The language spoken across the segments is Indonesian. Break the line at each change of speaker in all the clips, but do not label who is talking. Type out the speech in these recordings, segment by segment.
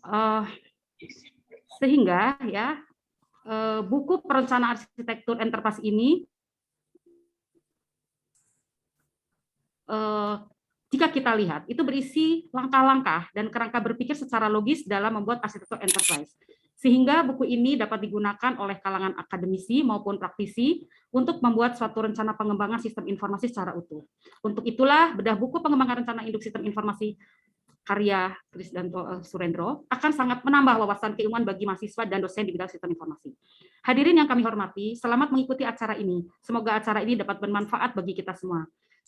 Eh, Sehingga ya buku perencanaan arsitektur enterprise ini jika kita lihat itu berisi langkah-langkah dan kerangka berpikir secara logis dalam membuat arsitektur enterprise. Sehingga buku ini dapat digunakan oleh kalangan akademisi maupun praktisi untuk membuat suatu rencana pengembangan sistem informasi secara utuh. Untuk itulah bedah buku pengembangan rencana induk sistem informasi karya Krisdanto Surendro akan sangat menambah wawasan keilmuan bagi mahasiswa dan dosen di bidang sistem informasi. Hadirin yang kami hormati, selamat mengikuti acara ini. Semoga acara ini dapat bermanfaat bagi kita semua.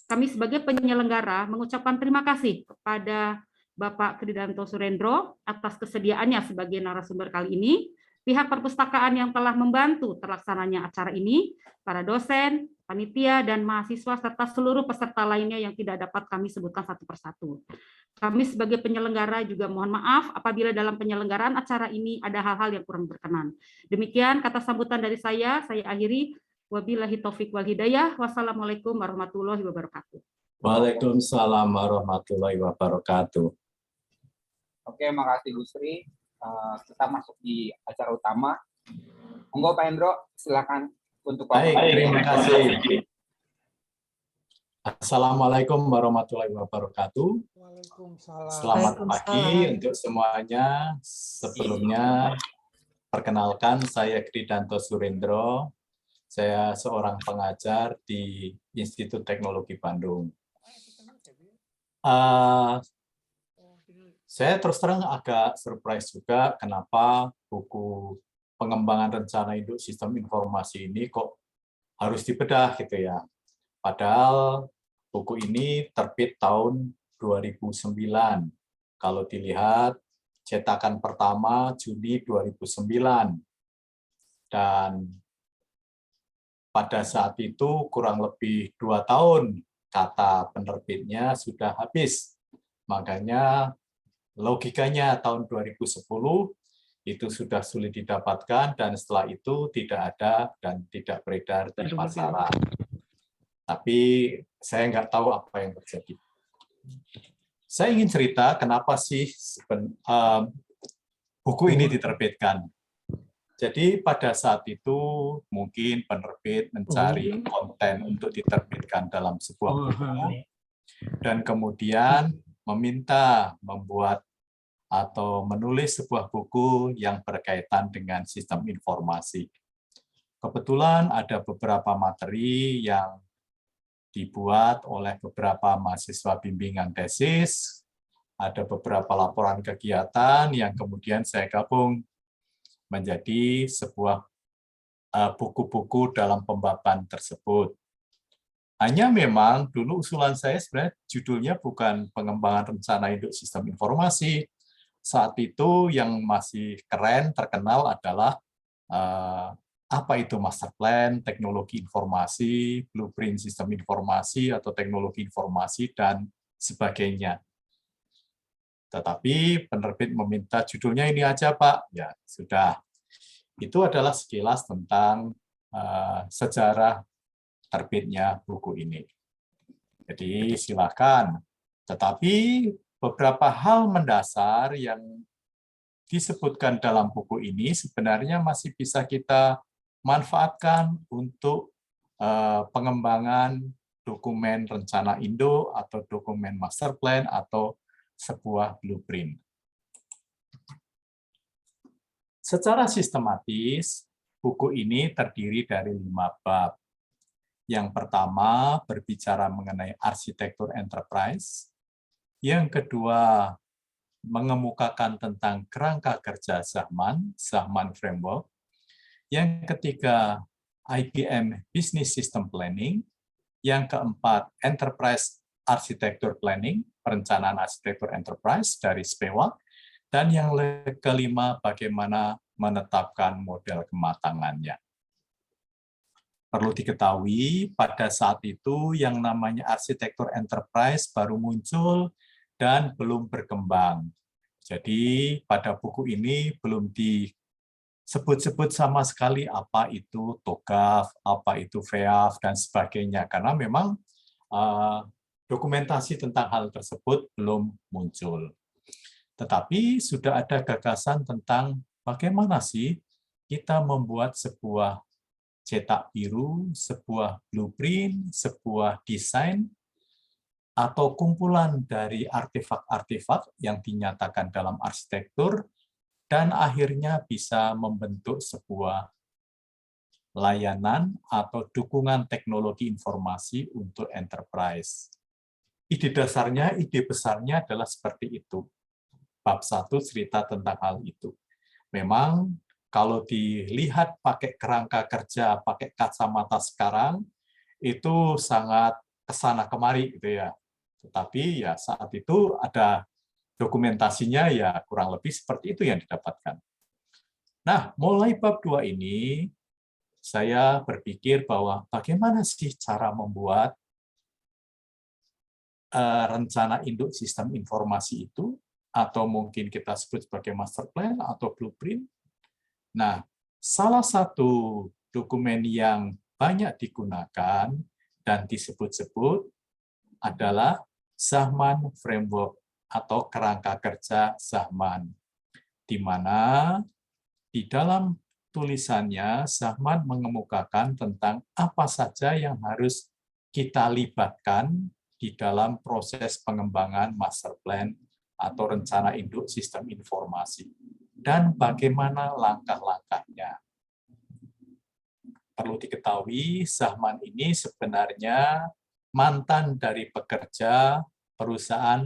Kami sebagai penyelenggara mengucapkan terima kasih kepada Bapak Krisdanto Surendro atas kesediaannya sebagai narasumber kali ini, pihak perpustakaan yang telah membantu terlaksananya acara ini, para dosen, panitia, dan mahasiswa, serta seluruh peserta lainnya yang tidak dapat kami sebutkan satu persatu. Kami sebagai penyelenggara juga mohon maaf apabila dalam penyelenggaraan acara ini ada hal-hal yang kurang berkenan. Demikian kata sambutan dari saya akhiri. Wabillahi taufik wal hidayah. Wassalamualaikum warahmatullahi wabarakatuh.
Waalaikumsalam warahmatullahi wabarakatuh.
Oke, makasih Bu Sri. Kita masuk di acara utama. Monggo Pak Hendro, silakan untuk
Baik, terima kasih. Assalamualaikum warahmatullahi wabarakatuh. Selamat pagi untuk semuanya. Sebelumnya, perkenalkan saya Krisdanto Surendro. Saya seorang pengajar di Institut Teknologi Bandung. Saya terus terang agak surprise juga kenapa buku pengembangan rencana induk sistem informasi ini kok harus dibedah gitu ya. Padahal buku ini terbit tahun 2009. Kalau dilihat cetakan pertama Juni 2009. Dan pada saat itu kurang lebih 2 tahun kata penerbitnya sudah habis. Makanya logikanya tahun 2010 itu sudah sulit didapatkan dan setelah itu tidak ada dan tidak beredar di pasaran. Tapi saya nggak tahu apa yang terjadi. Saya ingin cerita kenapa sih buku ini diterbitkan. Jadi pada saat itu mungkin penerbit mencari konten untuk diterbitkan dalam sebuah buku dan kemudian meminta membuat atau menulis sebuah buku yang berkaitan dengan sistem informasi. Kebetulan ada beberapa materi yang dibuat oleh beberapa mahasiswa bimbingan tesis, ada beberapa laporan kegiatan yang kemudian saya gabung menjadi sebuah buku-buku dalam pembaban tersebut. Hanya memang dulu usulan saya sebenarnya judulnya bukan pengembangan rencana induk sistem informasi. Saat itu yang masih keren, terkenal adalah apa itu master plan, teknologi informasi, blueprint sistem informasi atau teknologi informasi, dan sebagainya. Tetapi penerbit meminta judulnya ini aja, Pak. Ya, sudah. Itu adalah sekilas tentang sejarah terbitnya buku ini. Jadi silakan. Tetapi beberapa hal mendasar yang disebutkan dalam buku ini sebenarnya masih bisa kita manfaatkan untuk pengembangan dokumen rencana induk atau dokumen master plan atau sebuah blueprint. Secara sistematis, buku ini terdiri dari 5 bab. Yang pertama berbicara mengenai arsitektur enterprise. Yang kedua mengemukakan tentang kerangka kerja Zaman Framework. Yang ketiga IBM Business System Planning. Yang keempat Enterprise Architecture Planning, perencanaan arsitektur enterprise dari SPEWAK, dan yang kelima bagaimana menetapkan model kematangannya. Perlu diketahui pada saat itu yang namanya arsitektur enterprise baru muncul dan belum berkembang. Jadi pada buku ini belum disebut-sebut sama sekali apa itu TOGAF, apa itu VEAF, dan sebagainya, karena memang dokumentasi tentang hal tersebut belum muncul. Tetapi sudah ada gagasan tentang bagaimana sih kita membuat sebuah cetak biru, sebuah blueprint, sebuah desain, atau kumpulan dari artefak-artefak yang dinyatakan dalam arsitektur, dan akhirnya bisa membentuk sebuah layanan atau dukungan teknologi informasi untuk enterprise. Ide dasarnya, ide besarnya adalah seperti itu. Bab 1 cerita tentang hal itu. Memang kalau dilihat pakai kerangka kerja, pakai kacamata sekarang, itu sangat kesana kemari gitu ya. Tetapi ya saat itu ada dokumentasinya ya kurang lebih seperti itu yang didapatkan. Nah, mulai bab 2 ini, saya berpikir bahwa bagaimana sih cara membuat rencana induk sistem informasi itu, atau mungkin kita sebut sebagai master plan atau blueprint. Nah, salah satu dokumen yang banyak digunakan dan disebut-sebut adalah Zahman Framework atau kerangka kerja Zahman, di mana di dalam tulisannya Zahman mengemukakan tentang apa saja yang harus kita libatkan di dalam proses pengembangan master plan atau rencana induk sistem informasi, dan bagaimana langkah-langkahnya. Perlu diketahui, Zahman ini sebenarnya mantan dari pekerja perusahaan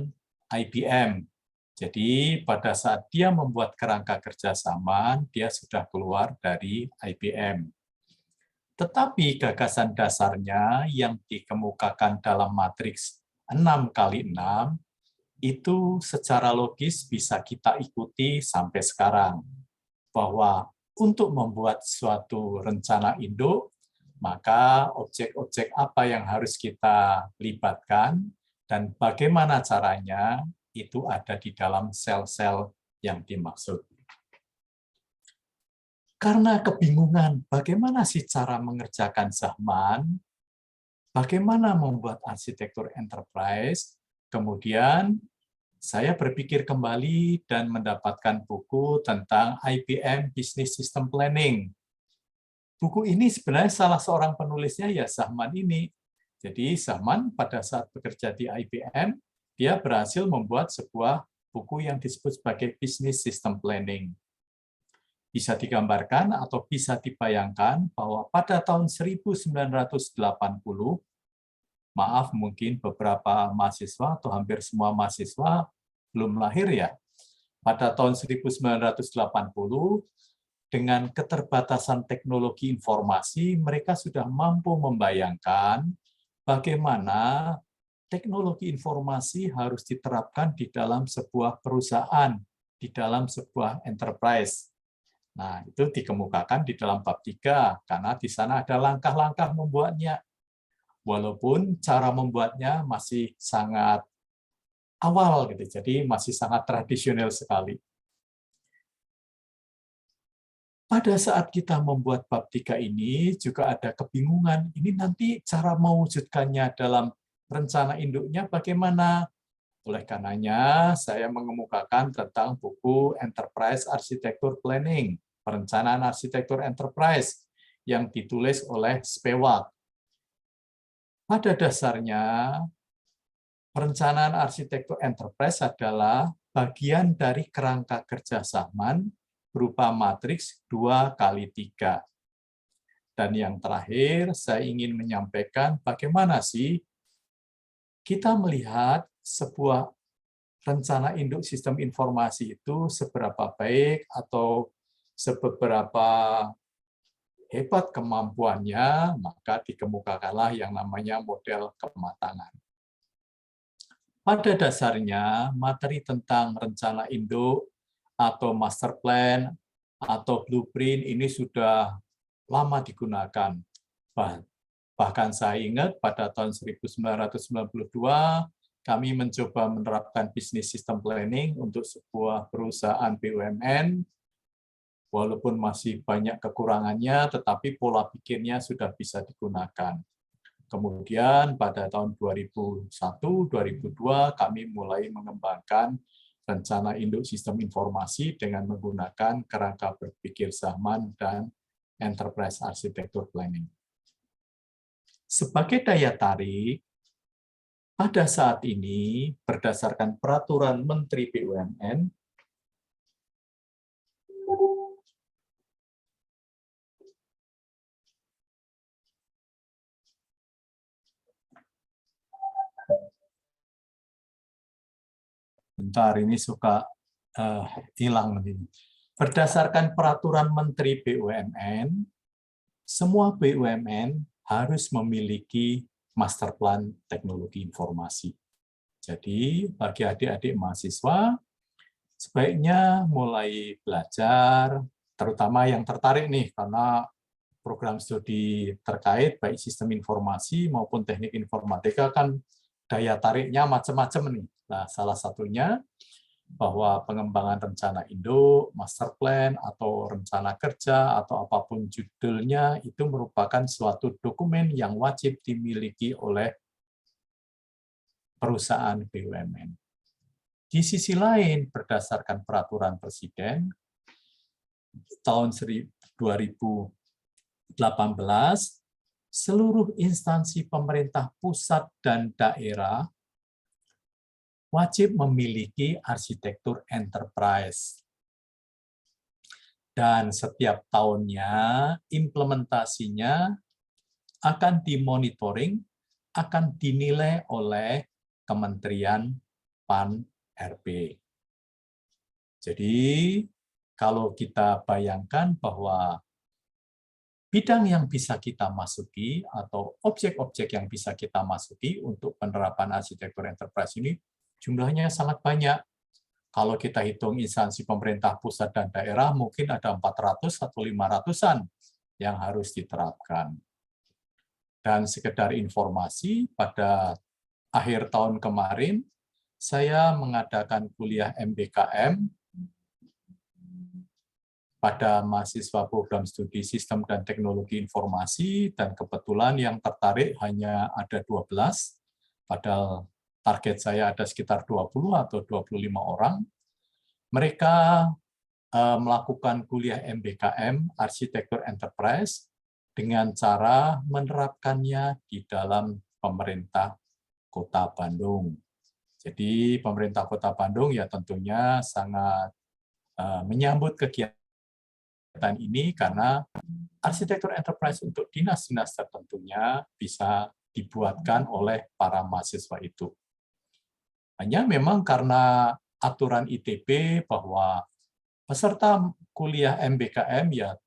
IBM. Jadi pada saat dia membuat kerangka kerja Zahman, dia sudah keluar dari IBM. Tetapi gagasan dasarnya yang dikemukakan dalam matriks 6x6 itu secara logis bisa kita ikuti sampai sekarang. Bahwa untuk membuat suatu rencana induk, maka objek-objek apa yang harus kita libatkan dan bagaimana caranya itu ada di dalam sel-sel yang dimaksud. Karena kebingungan bagaimana sih cara mengerjakan Zahman, bagaimana membuat arsitektur enterprise, kemudian saya berpikir kembali dan mendapatkan buku tentang IBM Business System Planning. Buku ini sebenarnya salah seorang penulisnya ya Zahman ini. Jadi Zahman pada saat bekerja di IBM, dia berhasil membuat sebuah buku yang disebut sebagai Business System Planning. Bisa digambarkan atau bisa dibayangkan bahwa pada tahun 1980, maaf mungkin beberapa mahasiswa atau hampir semua mahasiswa belum lahir ya, pada tahun 1980, dengan keterbatasan teknologi informasi, mereka sudah mampu membayangkan bagaimana teknologi informasi harus diterapkan di dalam sebuah perusahaan, di dalam sebuah enterprise. Nah, itu dikemukakan di dalam bab 3, karena di sana ada langkah-langkah membuatnya. Walaupun cara membuatnya masih sangat awal, gitu, jadi masih sangat tradisional sekali. Pada saat kita membuat bab 3 ini juga ada kebingungan, ini nanti cara mewujudkannya dalam rencana induknya bagaimana? Oleh karenanya, saya mengemukakan tentang buku Enterprise Architecture Planning, Perencanaan Arsitektur Enterprise, yang ditulis oleh Spewak. Pada dasarnya, perencanaan arsitektur enterprise adalah bagian dari kerangka kerja Zahman berupa matriks 2x3. Dan yang terakhir, saya ingin menyampaikan bagaimana sih kita melihat sebuah rencana induk sistem informasi itu seberapa baik atau seberapa hebat kemampuannya, maka dikemukakanlah yang namanya model kematangan. Pada dasarnya, materi tentang rencana induk atau master plan atau blueprint ini sudah lama digunakan. Bahkan saya ingat pada tahun 1992 kami mencoba menerapkan business system planning untuk sebuah perusahaan BUMN. Walaupun masih banyak kekurangannya, tetapi pola pikirnya sudah bisa digunakan. Kemudian pada tahun 2001-2002 kami mulai mengembangkan rencana induk sistem informasi dengan menggunakan kerangka berpikir zaman dan enterprise architecture planning. Sebagai daya tarik, pada saat ini berdasarkan peraturan Menteri BUMN, bentar ini suka hilang ini. Berdasarkan peraturan Menteri BUMN, semua BUMN harus memiliki master plan teknologi informasi. Jadi bagi adik-adik mahasiswa, sebaiknya mulai belajar, terutama yang tertarik nih, karena program studi terkait baik sistem informasi maupun teknik informatika kan daya tariknya macam-macam nih. Nah, salah satunya bahwa pengembangan rencana induk, master plan, atau rencana kerja, atau apapun judulnya, itu merupakan suatu dokumen yang wajib dimiliki oleh perusahaan BUMN. Di sisi lain, berdasarkan peraturan Presiden tahun 2018, seluruh instansi pemerintah pusat dan daerah wajib memiliki arsitektur enterprise. Dan setiap tahunnya implementasinya akan dimonitoring, akan dinilai oleh Kementerian PAN-RB. Jadi kalau kita bayangkan bahwa bidang yang bisa kita masuki atau objek-objek yang bisa kita masuki untuk penerapan arsitektur enterprise ini jumlahnya sangat banyak. Kalau kita hitung instansi pemerintah pusat dan daerah, mungkin ada 400 atau 500-an yang harus diterapkan. Dan sekedar informasi, pada akhir tahun kemarin, saya mengadakan kuliah MBKM pada mahasiswa program studi Sistem dan Teknologi Informasi, dan kebetulan yang tertarik hanya ada 12, padahal target saya ada sekitar 20 atau 25 orang. Mereka melakukan kuliah MBKM Arsitektur Enterprise dengan cara menerapkannya di dalam pemerintah Kota Bandung. Jadi pemerintah Kota Bandung ya tentunya sangat menyambut kegiatan ini karena arsitektur enterprise untuk dinas-dinas tertentunya bisa dibuatkan oleh para mahasiswa itu. Hanya memang karena aturan ITB bahwa peserta kuliah MBKM ya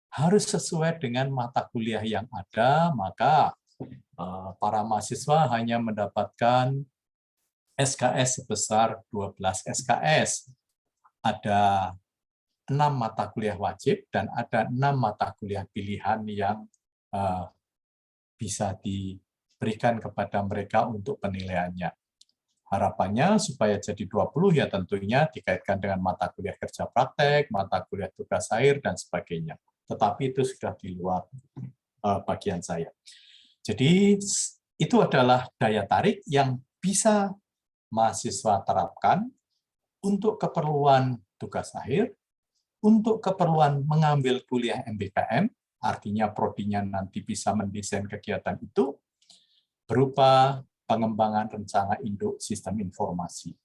harus sesuai dengan mata kuliah yang ada, maka para mahasiswa hanya mendapatkan SKS sebesar 12 SKS. Ada 6 mata kuliah wajib dan ada 6 mata kuliah pilihan yang bisa diberikan kepada mereka untuk penilaiannya. Harapannya supaya jadi 20 ya tentunya dikaitkan dengan mata kuliah kerja praktek, mata kuliah tugas akhir, dan sebagainya. Tetapi itu sudah di luar bagian saya. Jadi itu adalah daya tarik yang bisa mahasiswa terapkan untuk keperluan tugas akhir, untuk keperluan mengambil kuliah MBKM, artinya prodinya nanti bisa mendesain kegiatan itu, berupa pengembangan rencana induk sistem informasi.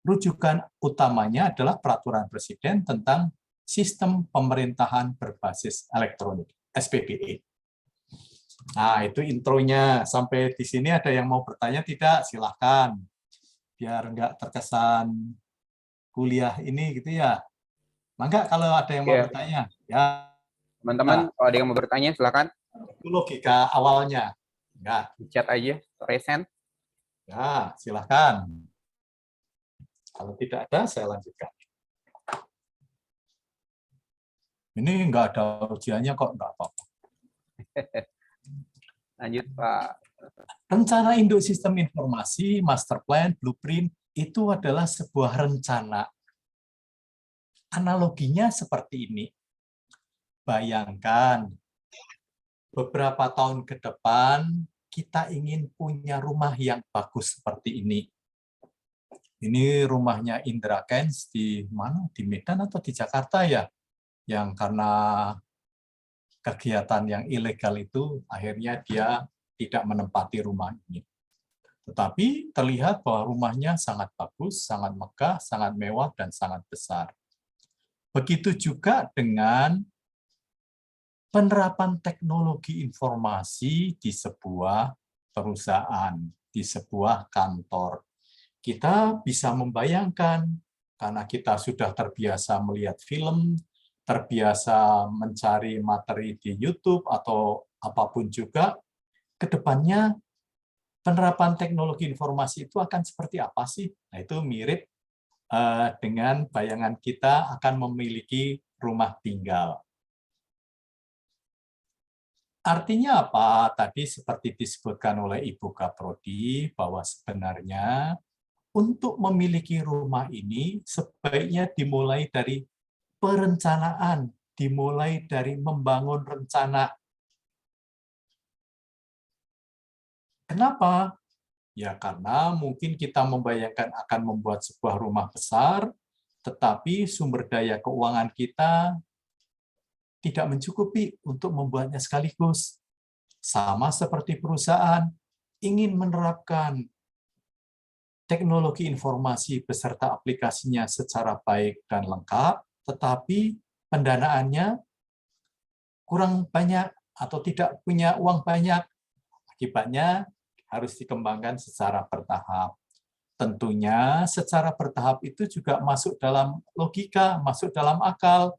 Rujukan utamanya adalah peraturan Presiden tentang sistem pemerintahan berbasis elektronik, SPBE. Nah, itu intronya. Sampai di sini ada yang mau bertanya tidak? Silahkan. Biar nggak terkesan kuliah ini gitu ya. Mangga kalau ada yang mau bertanya. Ya.
Teman-teman, kalau ada yang mau bertanya, silakan.
Itu logika awalnya. Enggak.
Di chat aja, present.
Ya, silahkan. Kalau tidak ada, saya lanjutkan. Ini enggak ada ujiannya kok, enggak apa-apa.
Lanjut, Pak.
Rencana induk sistem informasi, master plan, blueprint, itu adalah sebuah rencana. Analoginya seperti ini. Bayangkan, beberapa tahun ke depan, kita ingin punya rumah yang bagus seperti ini. Ini rumahnya Indra Kents di mana? Di Medan atau di Jakarta ya? Yang karena kegiatan yang ilegal itu akhirnya dia tidak menempati rumah ini. Tetapi terlihat bahwa rumahnya sangat bagus, sangat megah, sangat mewah, dan sangat besar. Begitu juga dengan penerapan teknologi informasi di sebuah perusahaan, di sebuah kantor. Kita bisa membayangkan, karena kita sudah terbiasa melihat film, terbiasa mencari materi di YouTube atau apapun juga, ke depannya penerapan teknologi informasi itu akan seperti apa sih? Nah, itu mirip dengan bayangan kita akan memiliki rumah tinggal. Artinya apa? Tadi seperti disebutkan oleh Ibu Kaprodi, bahwa sebenarnya untuk memiliki rumah ini sebaiknya dimulai dari perencanaan, dimulai dari membangun rencana. Kenapa? Ya karena mungkin kita membayangkan akan membuat sebuah rumah besar, tetapi sumber daya keuangan kita tidak mencukupi untuk membuatnya sekaligus. Sama seperti perusahaan ingin menerapkan teknologi informasi beserta aplikasinya secara baik dan lengkap, tetapi pendanaannya kurang banyak atau tidak punya uang banyak. Akibatnya harus dikembangkan secara bertahap. Tentunya secara bertahap itu juga masuk dalam logika, masuk dalam akal.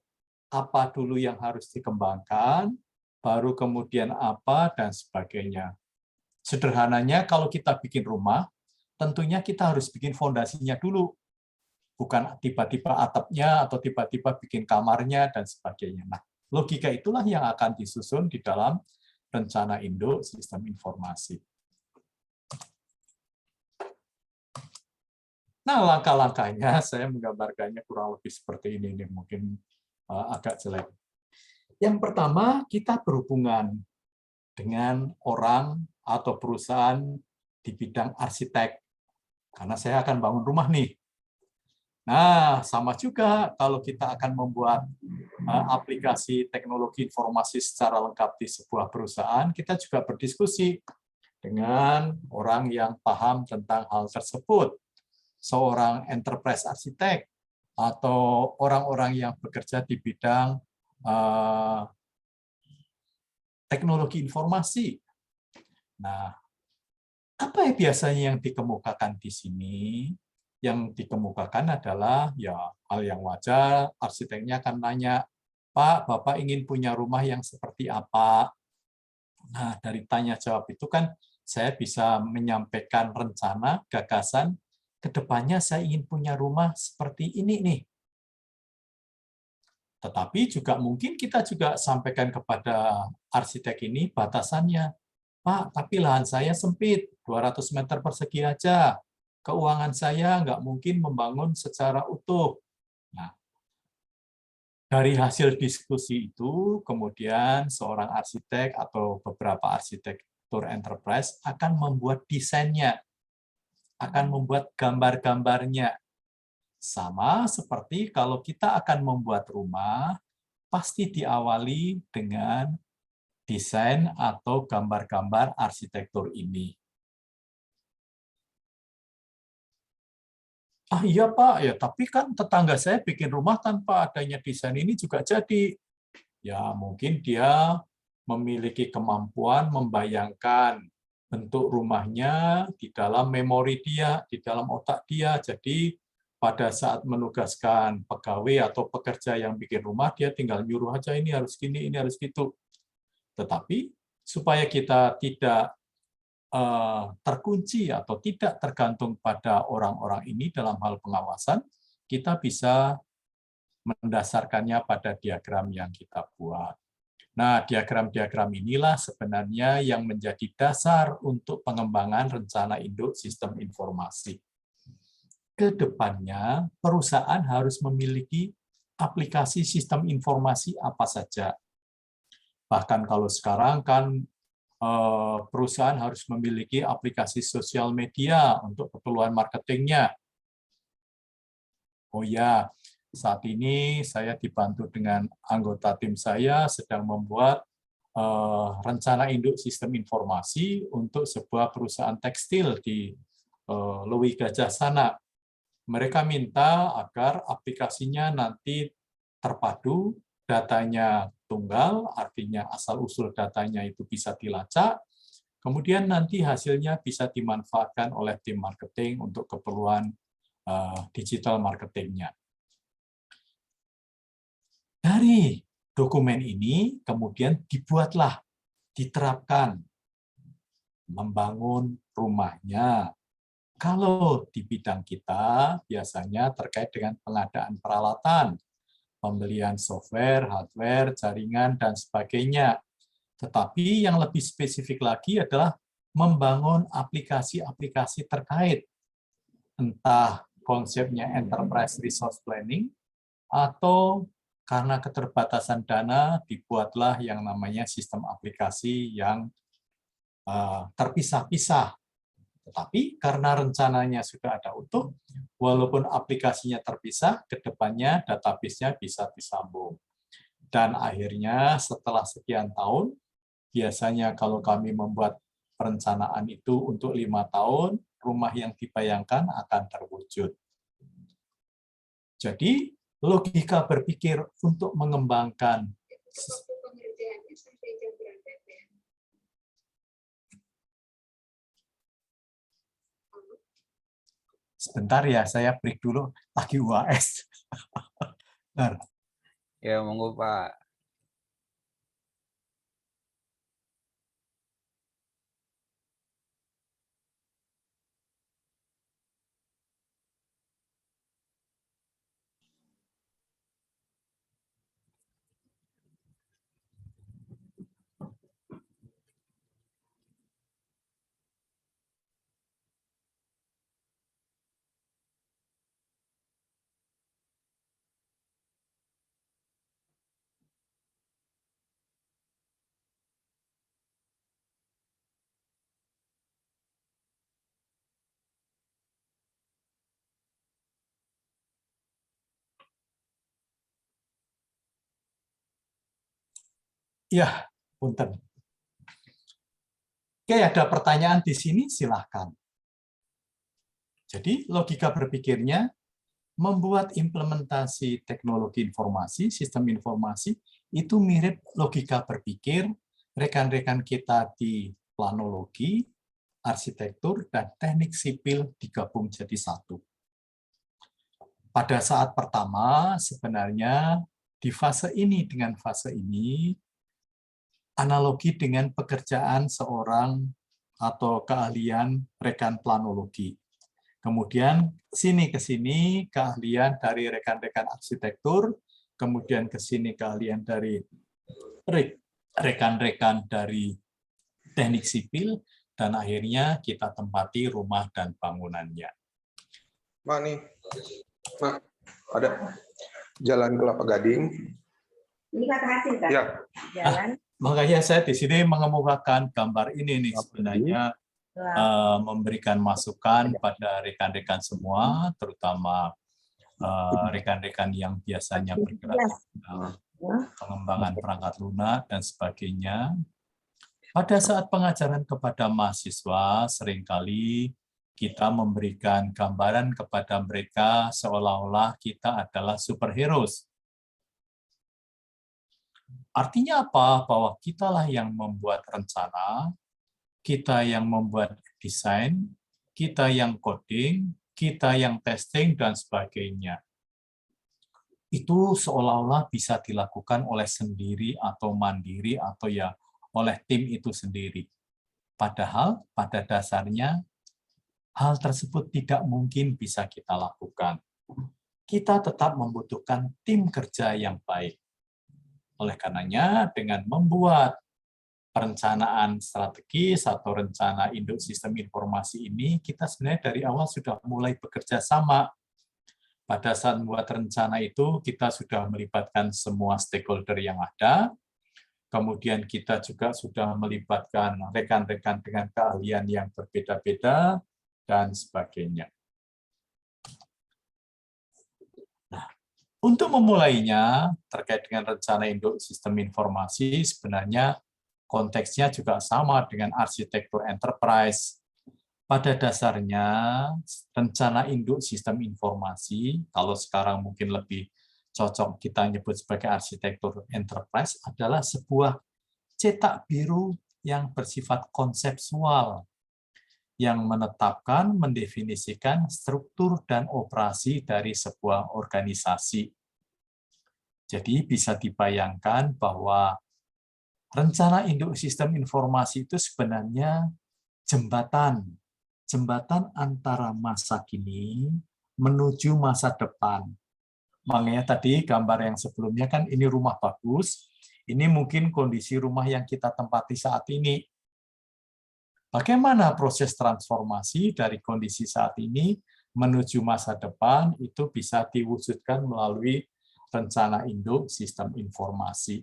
Apa dulu yang harus dikembangkan, baru kemudian apa, dan sebagainya. Sederhananya, kalau kita bikin rumah, tentunya kita harus bikin fondasinya dulu. Bukan tiba-tiba atapnya, atau tiba-tiba bikin kamarnya, dan sebagainya. Nah, logika itulah yang akan disusun di dalam rencana induk sistem informasi. Nah, langkah-langkahnya saya menggambarkannya kurang lebih seperti ini, mungkin agak jelek. Yang pertama, kita berhubungan dengan orang atau perusahaan di bidang arsitek. Karena saya akan bangun rumah nih. Nah, sama juga kalau kita akan membuat aplikasi teknologi informasi secara lengkap di sebuah perusahaan, kita juga berdiskusi dengan orang yang paham tentang hal tersebut. Seorang enterprise arsitek, atau orang-orang yang bekerja di bidang teknologi informasi. Nah, apa yang biasanya yang dikemukakan di sini? Yang dikemukakan adalah ya hal yang wajar, arsiteknya akan nanya, Pak, Bapak ingin punya rumah yang seperti apa? Nah, dari tanya jawab itu kan saya bisa menyampaikan rencana, gagasan, kedepannya saya ingin punya rumah seperti ini nih. Tetapi juga mungkin kita juga sampaikan kepada arsitek ini batasannya. Pak, tapi lahan saya sempit, 200 meter persegi aja. Keuangan saya nggak mungkin membangun secara utuh. Nah, dari hasil diskusi itu, kemudian seorang arsitek atau beberapa arsitektur enterprise akan membuat desainnya, akan membuat gambar-gambarnya. Sama seperti kalau kita akan membuat rumah, pasti diawali dengan desain atau gambar-gambar arsitektur ini. Ah iya Pak, ya tapi kan tetangga saya bikin rumah tanpa adanya desain ini juga jadi. Ya mungkin dia memiliki kemampuan membayangkan bentuk rumahnya di dalam memori dia, di dalam otak dia. Jadi pada saat menugaskan pegawai atau pekerja yang bikin rumah, dia tinggal nyuruh aja ini harus gini, ini harus gitu. Tetapi supaya kita tidak terkunci atau tidak tergantung pada orang-orang ini dalam hal pengawasan, kita bisa mendasarkannya pada diagram yang kita buat. Nah, diagram-diagram inilah sebenarnya yang menjadi dasar untuk pengembangan rencana induk sistem informasi. Kedepannya, perusahaan harus memiliki aplikasi sistem informasi apa saja. Bahkan kalau sekarang kan perusahaan harus memiliki aplikasi sosial media untuk keperluan marketingnya. Oh ya, saat ini saya dibantu dengan anggota tim saya sedang membuat rencana induk sistem informasi untuk sebuah perusahaan tekstil di Lewi Gajah Sana. Mereka minta agar aplikasinya nanti terpadu, datanya tunggal, artinya asal-usul datanya itu bisa dilacak, kemudian nanti hasilnya bisa dimanfaatkan oleh tim marketing untuk keperluan digital marketingnya. Dari dokumen ini kemudian dibuatlah, diterapkan, membangun rumahnya. Kalau di bidang kita biasanya terkait dengan pengadaan peralatan, pembelian software, hardware, jaringan, dan sebagainya. Tetapi yang lebih spesifik lagi adalah membangun aplikasi-aplikasi terkait. Entah konsepnya enterprise resource planning, atau karena keterbatasan dana, dibuatlah yang namanya sistem aplikasi yang terpisah-pisah. Tetapi karena rencananya sudah ada utuh, walaupun aplikasinya terpisah, ke depannya database-nya bisa disambung. Dan akhirnya setelah sekian tahun, biasanya kalau kami membuat perencanaan itu untuk 5 tahun, rumah yang dibayangkan akan terwujud. Jadi, logika berpikir untuk mengembangkan sebentar ya, saya break dulu, lagi UAS. Bentar.
Ya, monggo Pak.
Ya, punten. Oke, ada pertanyaan di sini, silahkan. Jadi, logika berpikirnya, membuat implementasi teknologi informasi, sistem informasi, itu mirip logika berpikir rekan-rekan kita di planologi, arsitektur, dan teknik sipil digabung jadi satu. Pada saat pertama, sebenarnya di fase ini dengan fase ini, analogi dengan pekerjaan seorang atau keahlian rekan planologi. Kemudian sini ke sini keahlian dari rekan-rekan arsitektur, kemudian ke sini keahlian dari rekan-rekan dari teknik sipil, dan akhirnya kita tempati rumah dan bangunannya.
Mak nih, Mak, ada Jalan Kelapa Gading.
Ini kata hasil kan?
Ya.
Jalan.
Makanya saya di sini mengemukakan gambar ini nih sebenarnya memberikan masukan pada rekan-rekan semua, terutama rekan-rekan yang biasanya bergerak pengembangan perangkat lunak dan sebagainya. Pada saat pengajaran kepada mahasiswa, seringkali kita memberikan gambaran kepada mereka seolah-olah kita adalah superheroes. Artinya apa? Bahwa kitalah yang membuat rencana, kita yang membuat desain, kita yang coding, kita yang testing, dan sebagainya. Itu seolah-olah bisa dilakukan oleh sendiri atau mandiri atau ya oleh tim itu sendiri. Padahal pada dasarnya hal tersebut tidak mungkin bisa kita lakukan. Kita tetap membutuhkan tim kerja yang baik. Oleh karenanya, dengan membuat perencanaan strategis atau rencana induk sistem informasi ini, kita sebenarnya dari awal sudah mulai bekerja sama. Pada saat membuat rencana itu, kita sudah melibatkan semua stakeholder yang ada, kemudian kita juga sudah melibatkan rekan-rekan dengan keahlian yang berbeda-beda, dan sebagainya. Untuk memulainya, terkait dengan rencana induk sistem informasi, sebenarnya konteksnya juga sama dengan arsitektur enterprise. Pada dasarnya, rencana induk sistem informasi, kalau sekarang mungkin lebih cocok kita nyebut sebagai arsitektur enterprise, adalah sebuah cetak biru yang bersifat konseptual, yang menetapkan, mendefinisikan struktur dan operasi dari sebuah organisasi. Jadi bisa dibayangkan bahwa rencana induk sistem informasi itu sebenarnya jembatan antara masa kini menuju masa depan. Makanya tadi gambar yang sebelumnya kan ini rumah bagus, ini mungkin kondisi rumah yang kita tempati saat ini. Bagaimana proses transformasi dari kondisi saat ini menuju masa depan itu bisa diwujudkan melalui rencana induk sistem informasi.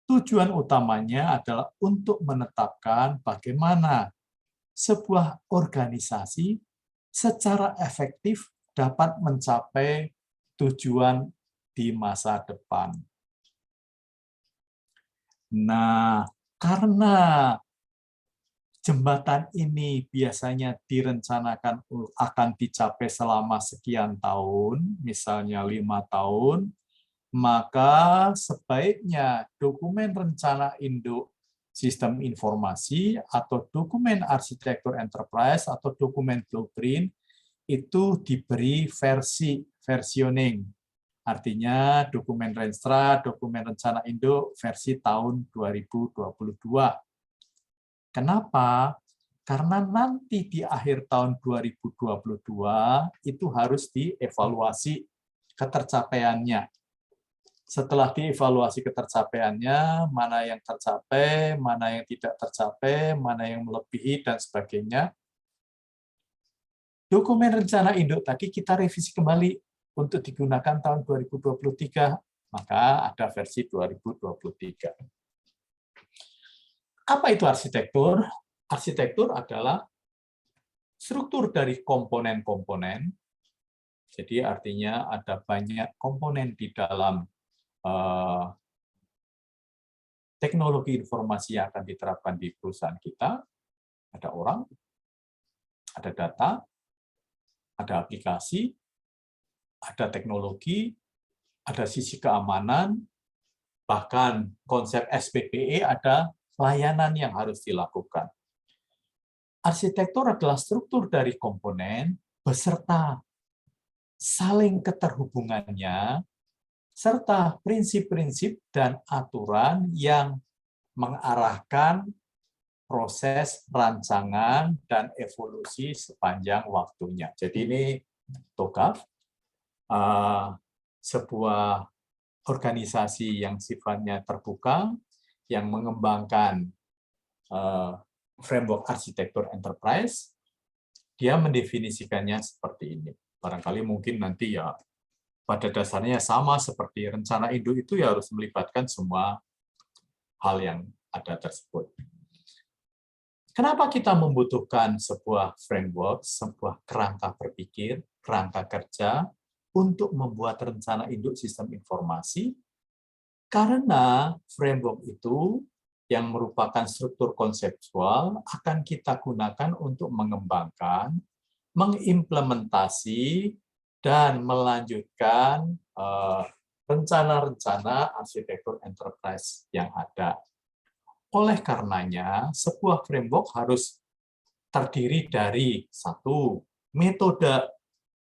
Tujuan utamanya adalah untuk menetapkan bagaimana sebuah organisasi secara efektif dapat mencapai tujuan di masa depan. Nah, karena jembatan ini biasanya direncanakan akan dicapai selama sekian tahun, misalnya 5 tahun, maka sebaiknya dokumen rencana induk sistem informasi atau dokumen arsitektur enterprise atau dokumen blueprint itu diberi versioning. Artinya dokumen Renstra, dokumen rencana induk versi tahun 2022. Kenapa? Karena nanti di akhir tahun 2022 itu harus dievaluasi ketercapaiannya. Setelah dievaluasi ketercapaiannya, mana yang tercapai, mana yang tidak tercapai, mana yang melebihi, dan sebagainya. Dokumen rencana induk tadi kita revisi kembali untuk digunakan tahun 2023, maka ada versi 2023. Apa itu arsitektur? Arsitektur adalah struktur dari komponen-komponen. Jadi artinya ada banyak komponen di dalam teknologi informasi yang akan diterapkan di perusahaan kita. Ada orang, ada data, ada aplikasi, ada teknologi, ada sisi keamanan, bahkan konsep SPPE ada layanan yang harus dilakukan. Arsitektur adalah struktur dari komponen beserta saling keterhubungannya, serta prinsip-prinsip dan aturan yang mengarahkan proses rancangan dan evolusi sepanjang waktunya. Jadi ini TOGAF, sebuah organisasi yang sifatnya terbuka, yang mengembangkan framework arsitektur enterprise. Dia mendefinisikannya seperti ini. Barangkali mungkin nanti ya pada dasarnya sama seperti rencana induk itu ya harus melibatkan semua hal yang ada tersebut. Kenapa kita membutuhkan sebuah framework, sebuah kerangka berpikir, kerangka kerja untuk membuat rencana induk sistem informasi? Karena framework itu yang merupakan struktur konseptual akan kita gunakan untuk mengembangkan, mengimplementasi, dan melanjutkan rencana-rencana arsitektur enterprise yang ada. Oleh karenanya, sebuah framework harus terdiri dari satu, metode.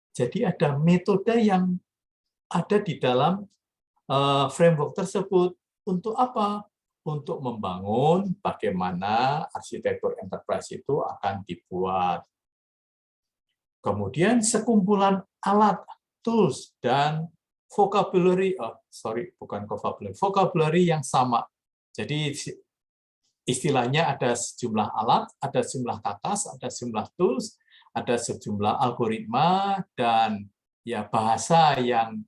Jadi ada metode yang ada di dalam framework tersebut. Untuk apa? Untuk membangun bagaimana arsitektur enterprise itu akan dibuat. Kemudian sekumpulan alat, tools, dan vocabulary, vocabulary yang sama. Jadi istilahnya ada sejumlah alat, ada sejumlah katas, ada sejumlah tools, ada sejumlah algoritma, dan ya bahasa yang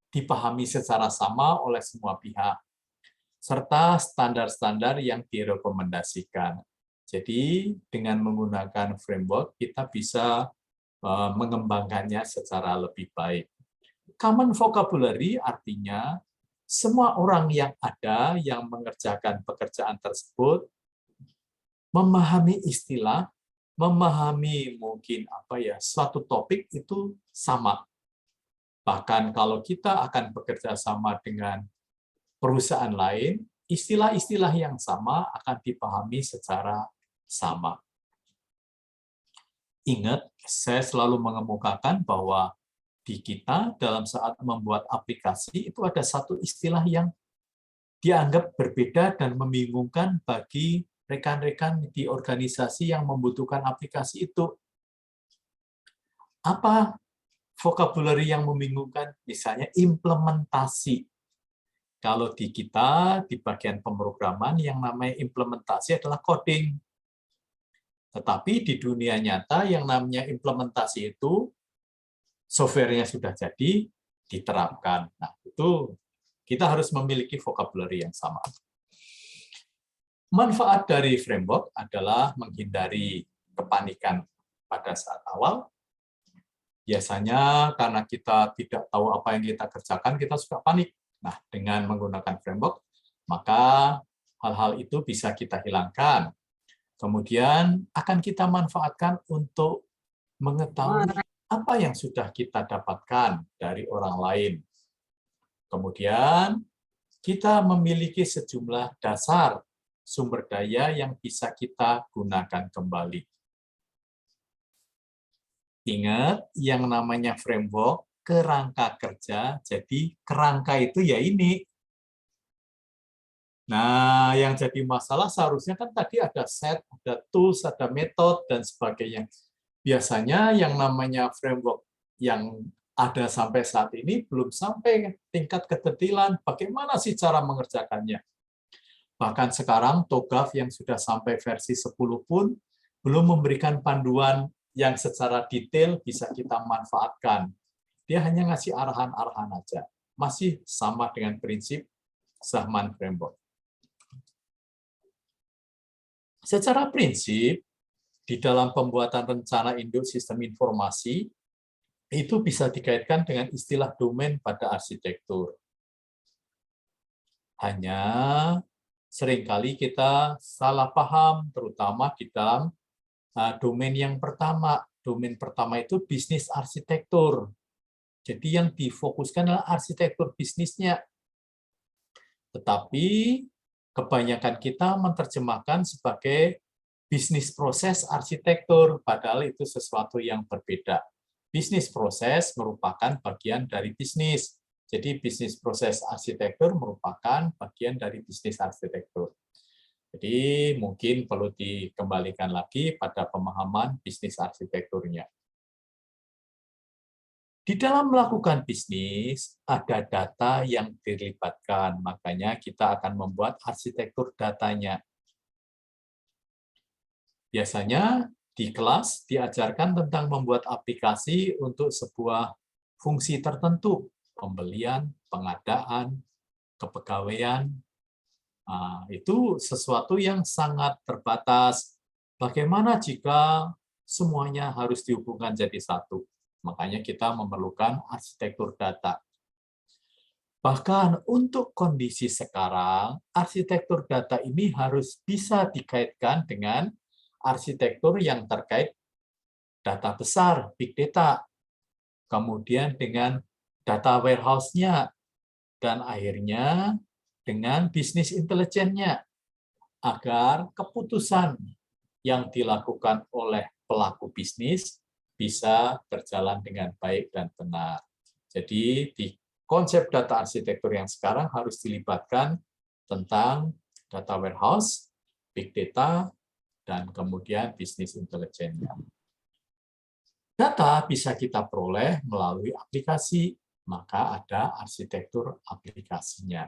dipahami secara sama oleh semua pihak, serta standar-standar yang direkomendasikan. Jadi dengan menggunakan framework, kita bisa mengembangkannya secara lebih baik. Common vocabulary artinya semua orang yang ada yang mengerjakan pekerjaan tersebut memahami istilah, memahami mungkin suatu topik itu sama. Bahkan kalau kita akan bekerja sama dengan perusahaan lain, istilah-istilah yang sama akan dipahami secara sama. Ingat, saya selalu mengemukakan bahwa di kita dalam saat membuat aplikasi itu ada satu istilah yang dianggap berbeda dan membingungkan bagi rekan-rekan di organisasi yang membutuhkan aplikasi itu. Apa vocabulary yang membingungkan? Misalnya implementasi. Kalau di kita, di bagian pemrograman, yang namanya implementasi adalah coding. Tetapi di dunia nyata, yang namanya implementasi itu, software-nya sudah jadi, diterapkan. Nah, itu kita harus memiliki vocabulary yang sama. Manfaat dari framework adalah menghindari kepanikan pada saat awal. Biasanya karena kita tidak tahu apa yang kita kerjakan, kita suka panik. Nah, dengan menggunakan framework, maka hal-hal itu bisa kita hilangkan. Kemudian akan kita manfaatkan untuk mengetahui apa yang sudah kita dapatkan dari orang lain. Kemudian kita memiliki sejumlah dasar sumber daya yang bisa kita gunakan kembali. Ingat, yang namanya framework, kerangka kerja, jadi kerangka itu ya ini. Nah, yang jadi masalah seharusnya kan tadi ada set, ada tools, ada metode, dan sebagainya. Biasanya yang namanya framework yang ada sampai saat ini belum sampai tingkat kedetilan. Bagaimana sih cara mengerjakannya? Bahkan sekarang TOGAF yang sudah sampai versi 10 pun belum memberikan panduan yang secara detail bisa kita manfaatkan. Dia hanya ngasih arahan-arahan aja. Masih sama dengan prinsip Zahman Framework. Secara prinsip, di dalam pembuatan rencana induk sistem informasi, itu bisa dikaitkan dengan istilah domain pada arsitektur. Hanya seringkali kita salah paham, terutama di dalam domain yang pertama. Domain pertama itu bisnis arsitektur. Jadi yang difokuskan adalah arsitektur bisnisnya. Tetapi kebanyakan kita menerjemahkan sebagai bisnis proses arsitektur, padahal itu sesuatu yang berbeda. Bisnis proses merupakan bagian dari bisnis. Jadi bisnis proses arsitektur merupakan bagian dari bisnis arsitektur. Jadi mungkin perlu dikembalikan lagi pada pemahaman bisnis arsitekturnya. Di dalam melakukan bisnis, ada data yang dilibatkan, makanya kita akan membuat arsitektur datanya. Biasanya di kelas diajarkan tentang membuat aplikasi untuk sebuah fungsi tertentu, pembelian, pengadaan, kepegawaian. Nah, itu sesuatu yang sangat terbatas. Bagaimana jika semuanya harus dihubungkan jadi satu? Makanya kita memerlukan arsitektur data. Bahkan untuk kondisi sekarang, arsitektur data ini harus bisa dikaitkan dengan arsitektur yang terkait data besar, big data, kemudian dengan data warehouse-nya, dan akhirnya dengan bisnis intelijennya, agar keputusan yang dilakukan oleh pelaku bisnis bisa berjalan dengan baik dan benar. Jadi di konsep data arsitektur yang sekarang harus dilibatkan tentang data warehouse, big data, dan kemudian bisnis intelijennya. Data bisa kita peroleh melalui aplikasi, maka ada arsitektur aplikasinya.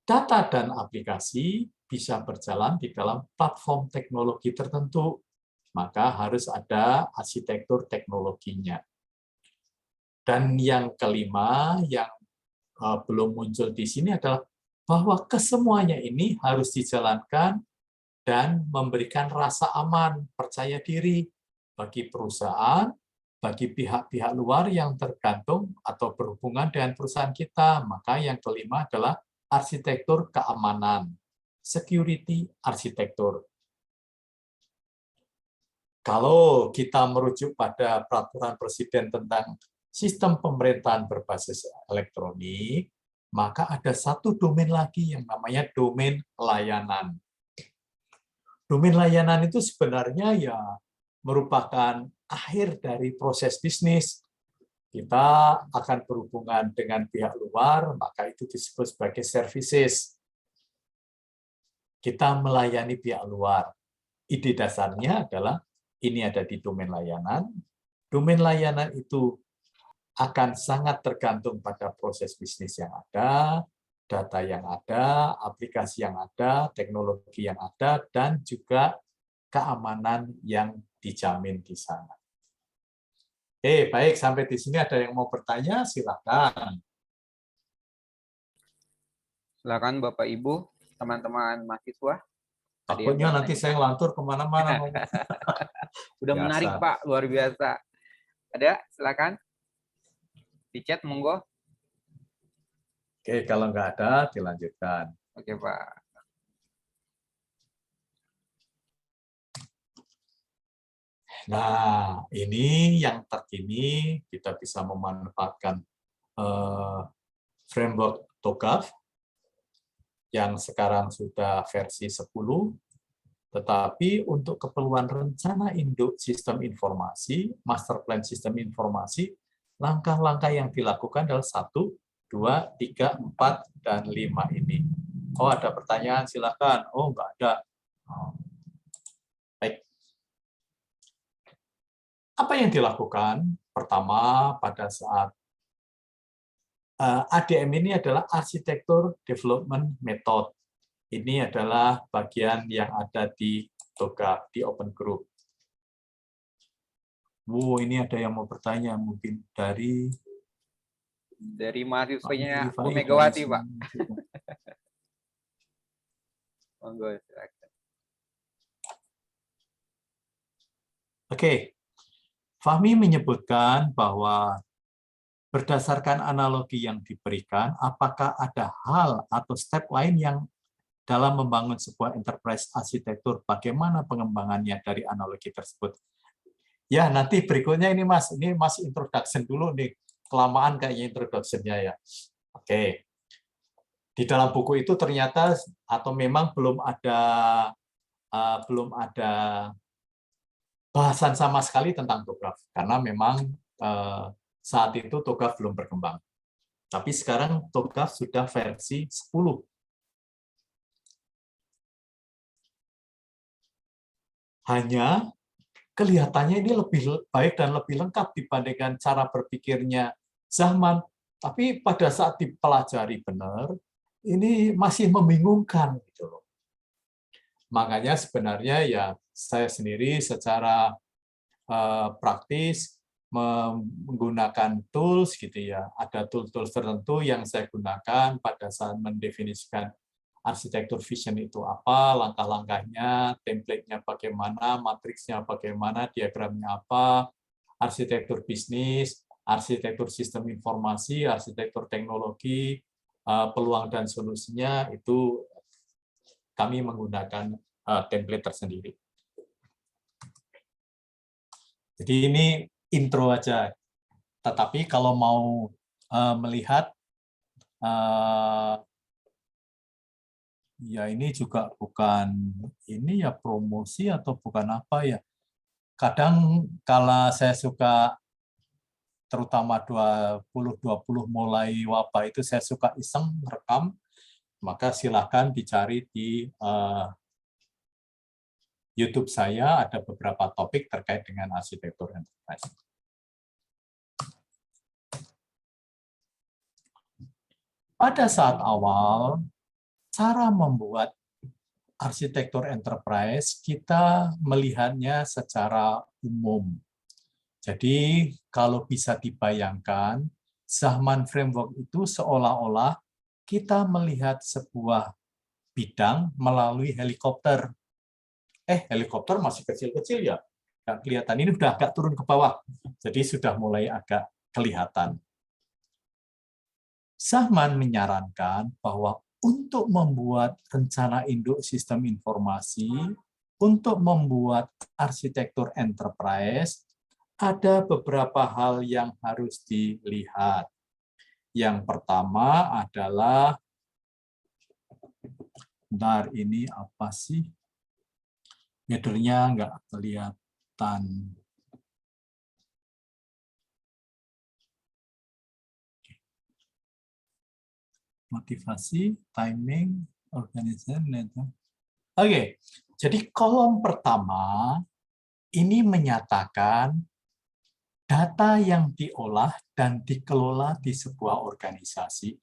Data dan aplikasi bisa berjalan di dalam platform teknologi tertentu, maka harus ada arsitektur teknologinya. Dan yang kelima, yang belum muncul di sini adalah bahwa kesemuanya ini harus dijalankan dan memberikan rasa aman, percaya diri bagi perusahaan bagi pihak-pihak luar yang tergantung atau berhubungan dengan perusahaan kita. Maka yang kelima adalah arsitektur keamanan, security arsitektur. Kalau kita merujuk pada peraturan presiden tentang sistem pemerintahan berbasis elektronik, maka ada satu domain lagi yang namanya domain layanan. Domain layanan itu sebenarnya ya merupakan akhir dari proses bisnis. Kita akan berhubungan dengan pihak luar, maka itu disebut sebagai services. Kita melayani pihak luar. Ide dasarnya adalah ini ada di domain layanan. Domain layanan itu akan sangat tergantung pada proses bisnis yang ada, data yang ada, aplikasi yang ada, teknologi yang ada, dan juga keamanan yang dijamin di sana. Oke, baik, sampai di sini ada yang mau bertanya, silakan.
Silakan Bapak Ibu, teman-teman mahasiswa.
Takutnya nanti saya ngelantur kemana-mana.
Udah
Biasa.
menarik Pak, luar biasa. Ada, silakan. Di chat, monggo.
Oke, kalau nggak ada, dilanjutkan.
Oke Pak.
Nah, ini yang terkini kita bisa memanfaatkan framework TOGAF yang sekarang sudah versi 10, tetapi untuk keperluan rencana induk sistem informasi, master plan sistem informasi, langkah-langkah yang dilakukan adalah 1, 2, 3, 4, dan 5 ini. Oh, ada pertanyaan, silakan. Oh, nggak ada. Oh. Baik. Apa yang dilakukan? Pertama, pada saat ADM ini adalah Architecture Development Method. Ini adalah bagian yang ada di TOGAF, di Open Group. Ini ada yang mau bertanya, mungkin dari
mahasiswanya Bu Megawati, Pak. Monggo, silakan.
Oke. Fahmi menyebutkan bahwa berdasarkan analogi yang diberikan, apakah ada hal atau step lain yang dalam membangun sebuah enterprise arsitektur, bagaimana pengembangannya dari analogi tersebut? Ya, nanti berikutnya ini Mas introduction dulu nih, kelamaan kayaknya introduction-nya ya. Oke. Di dalam buku itu ternyata atau memang belum ada bahasan sama sekali tentang TOGAF, karena memang saat itu TOGAF belum berkembang. Tapi sekarang TOGAF sudah versi 10. Hanya kelihatannya ini lebih baik dan lebih lengkap dibandingkan cara berpikirnya Zahman. Tapi pada saat dipelajari benar, ini masih membingungkan gitu loh. Makanya sebenarnya ya saya sendiri secara praktis menggunakan tools gitu ya. Ada tools tertentu yang saya gunakan pada saat mendefinisikan arsitektur vision itu apa, langkah-langkahnya, template-nya bagaimana, matriksnya bagaimana, diagramnya apa, arsitektur bisnis, arsitektur sistem informasi, arsitektur teknologi, peluang dan solusinya, itu kami menggunakan template tersendiri. Jadi ini intro aja. Tetapi kalau mau melihat, ya ini juga bukan ini ya promosi atau bukan apa ya. Kadang kalau saya suka, terutama 2020 mulai wabah itu saya suka iseng rekam, maka silakan dicari di YouTube saya, ada beberapa topik terkait dengan arsitektur enterprise. Pada saat awal, cara membuat arsitektur enterprise, kita melihatnya secara umum. Jadi, kalau bisa dibayangkan, Zahman Framework itu seolah-olah kita melihat sebuah bidang melalui helikopter. Helikopter masih kecil-kecil ya. Nggak kelihatan, ini udah agak turun ke bawah, jadi sudah mulai agak kelihatan. Zahman menyarankan bahwa untuk membuat rencana induk sistem informasi, untuk membuat arsitektur enterprise, ada beberapa hal yang harus dilihat. Yang pertama adalah, bentar, ini apa sih? Header-nya nggak kelihatan. Motivasi, timing, organisasi. Oke, jadi kolom pertama ini menyatakan data yang diolah dan dikelola di sebuah organisasi.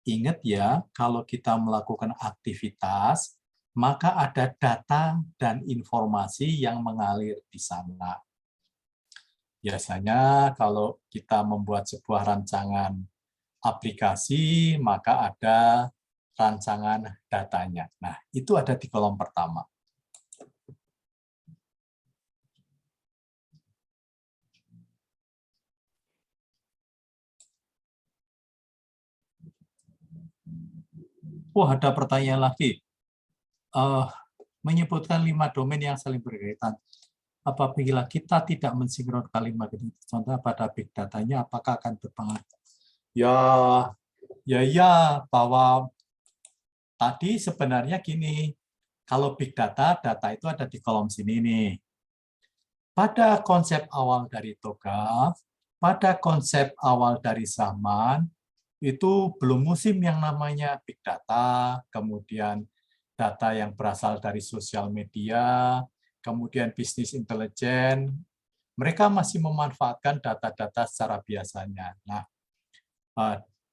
Ingat ya, kalau kita melakukan aktivitas, maka ada data dan informasi yang mengalir di sana. Biasanya kalau kita membuat sebuah rancangan aplikasi, maka ada rancangan datanya. Nah, itu ada di kolom pertama. Wah, ada pertanyaan lagi. Menyebutkan 5 domain yang saling berkaitan. Apabila kita tidak mensinkron kalimat itu, contoh pada big datanya, apakah akan berpengaruh? Ya, bahwa tadi sebenarnya gini, kalau big data, data itu ada di kolom sini nih. Pada konsep awal dari TOGAF, pada konsep awal dari Zahman, itu belum musim yang namanya big data, kemudian data yang berasal dari sosial media, kemudian bisnis intelijen. Mereka masih memanfaatkan data-data secara biasanya. Nah,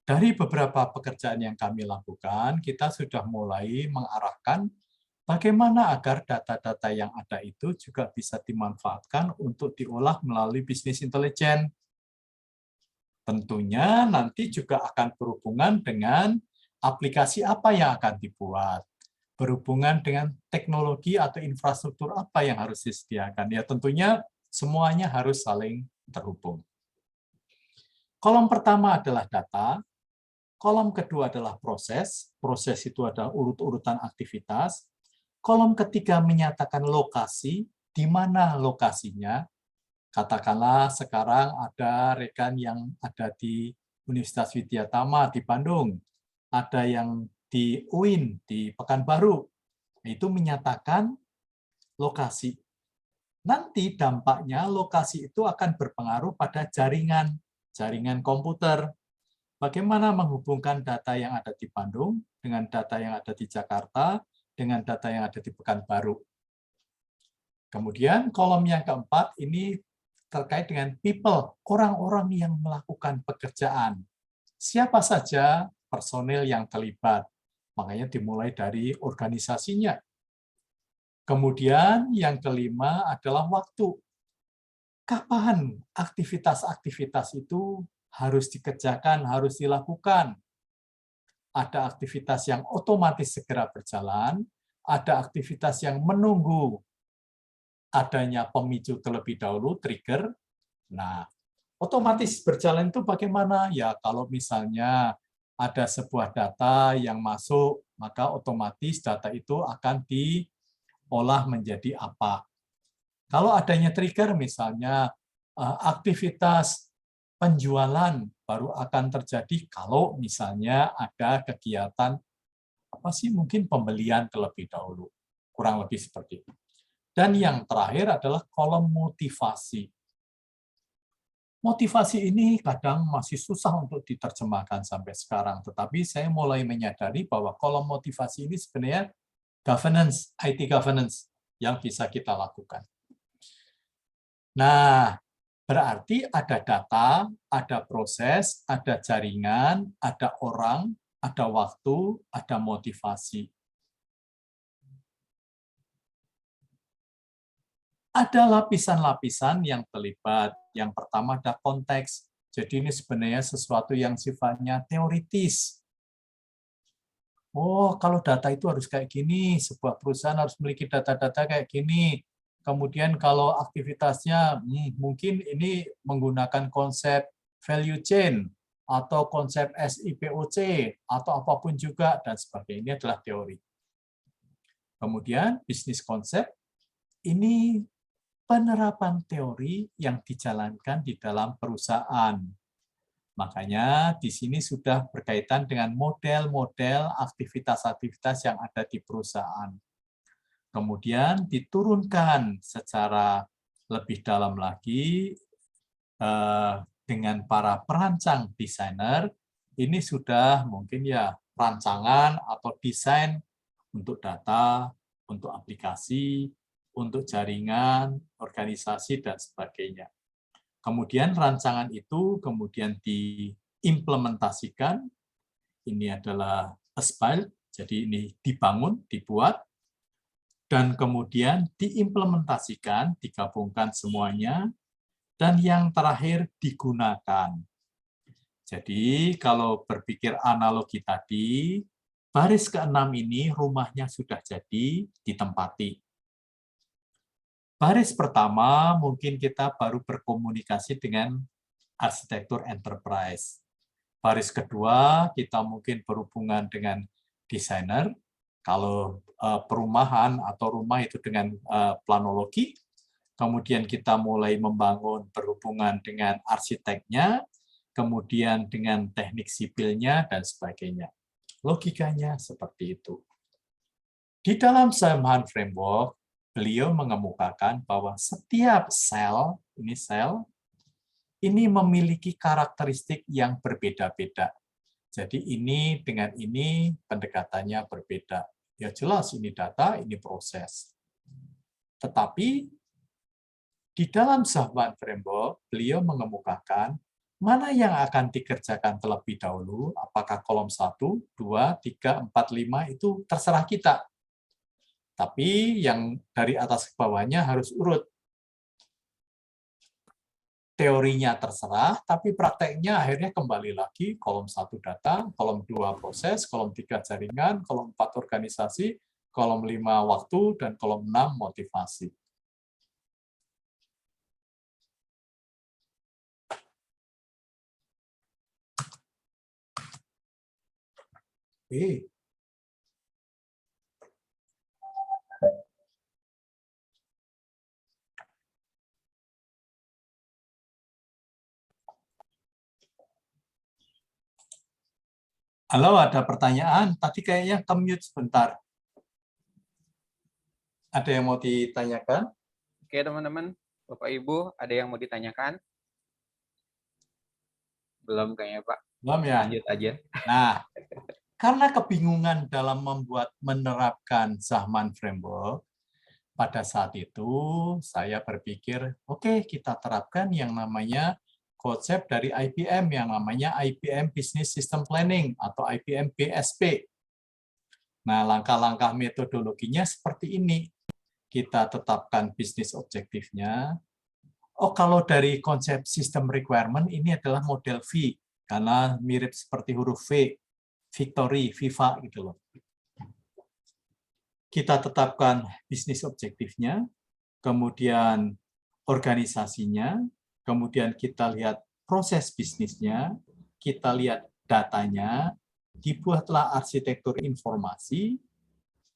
dari beberapa pekerjaan yang kami lakukan, kita sudah mulai mengarahkan bagaimana agar data-data yang ada itu juga bisa dimanfaatkan untuk diolah melalui bisnis intelijen. Tentunya nanti juga akan berhubungan dengan aplikasi apa yang akan dibuat, berhubungan dengan teknologi atau infrastruktur apa yang harus disediakan. Ya tentunya semuanya harus saling terhubung. Kolom pertama adalah data, kolom kedua adalah proses, proses itu adalah urut-urutan aktivitas, kolom ketiga menyatakan lokasi, di mana lokasinya. Katakanlah sekarang ada rekan yang ada di Universitas Widyatama di Bandung, ada yang di UIN di Pekanbaru, itu menyatakan lokasi. Nanti dampaknya lokasi itu akan berpengaruh pada jaringan komputer. Bagaimana menghubungkan data yang ada di Bandung dengan data yang ada di Jakarta, dengan data yang ada di Pekanbaru. Kemudian kolom yang keempat ini terkait dengan people, orang-orang yang melakukan pekerjaan. Siapa saja personil yang terlibat. Makanya dimulai dari organisasinya. Kemudian yang kelima adalah waktu. Kapan aktivitas-aktivitas itu harus dikerjakan, harus dilakukan. Ada aktivitas yang otomatis segera berjalan, ada aktivitas yang menunggu adanya pemicu terlebih dahulu, trigger. Nah, otomatis berjalan itu bagaimana? Ya, kalau misalnya ada sebuah data yang masuk, maka otomatis data itu akan diolah menjadi apa. Kalau adanya trigger, misalnya aktivitas penjualan baru akan terjadi kalau misalnya ada kegiatan apa sih, mungkin pembelian terlebih dahulu. Kurang lebih seperti itu. Dan yang terakhir adalah kolom motivasi. Motivasi ini kadang masih susah untuk diterjemahkan sampai sekarang, tetapi saya mulai menyadari bahwa kolom motivasi ini sebenarnya governance, IT governance yang bisa kita lakukan. Nah, berarti ada data, ada proses, ada jaringan, ada orang, ada waktu, ada motivasi. Ada lapisan-lapisan yang terlibat. Yang pertama ada konteks. Jadi ini sebenarnya sesuatu yang sifatnya teoritis. Oh, kalau data itu harus kayak gini, sebuah perusahaan harus memiliki data-data kayak gini. Kemudian kalau aktivitasnya mungkin ini menggunakan konsep value chain atau konsep SIPOC atau apapun juga dan sebagainya, ini adalah teori. Kemudian bisnis konsep ini penerapan teori yang dijalankan di dalam perusahaan. Makanya di sini sudah berkaitan dengan model-model aktivitas-aktivitas yang ada di perusahaan. Kemudian diturunkan secara lebih dalam lagi dengan para perancang desainer. Ini sudah mungkin ya rancangan atau desain untuk data, untuk aplikasi, untuk jaringan, organisasi, dan sebagainya. Kemudian rancangan itu kemudian diimplementasikan. Ini adalah aspire, jadi ini dibangun, dibuat, dan kemudian diimplementasikan, digabungkan semuanya, dan yang terakhir digunakan. Jadi kalau berpikir analogi tadi, baris ke-6 ini rumahnya sudah jadi ditempati. Baris pertama mungkin kita baru berkomunikasi dengan arsitektur enterprise. Baris kedua kita mungkin berhubungan dengan desainer. Kalau perumahan atau rumah itu dengan planologi. Kemudian kita mulai membangun berhubungan dengan arsiteknya, kemudian dengan teknik sipilnya, dan sebagainya. Logikanya seperti itu. Di dalam Saman Framework, beliau mengemukakan bahwa setiap sel ini memiliki karakteristik yang berbeda-beda. Jadi ini dengan ini pendekatannya berbeda. Ya jelas ini data, ini proses. Tetapi di dalam Saman Framework, beliau mengemukakan mana yang akan dikerjakan terlebih dahulu, apakah kolom 1, 2, 3, 4, 5 itu terserah kita. Tapi yang dari atas ke bawahnya harus urut. Teorinya terserah, tapi prakteknya akhirnya kembali lagi kolom 1 data, kolom 2 proses, kolom 3 jaringan, kolom 4 organisasi, kolom 5 waktu, dan kolom 6 motivasi. Halo, ada pertanyaan? Tadi kayaknya ke-mute sebentar. Ada yang mau ditanyakan?
Oke, teman-teman. Bapak Ibu, ada yang mau ditanyakan? Belum kayaknya, Pak.
Belum ya?
Lanjut aja.
Nah, karena kebingungan dalam menerapkan Saman Framework, pada saat itu saya berpikir, oke, kita terapkan yang namanya konsep dari IBM yang namanya IBM Business System Planning atau IBM BSP. Nah, langkah-langkah metodologinya seperti ini. Kita tetapkan bisnis objektifnya. Oh, kalau dari konsep sistem requirement ini adalah model V karena mirip seperti huruf V, Victory, Viva gitu loh. Kita tetapkan bisnis objektifnya, kemudian organisasinya, kemudian kita lihat proses bisnisnya, kita lihat datanya, dibuatlah arsitektur informasi,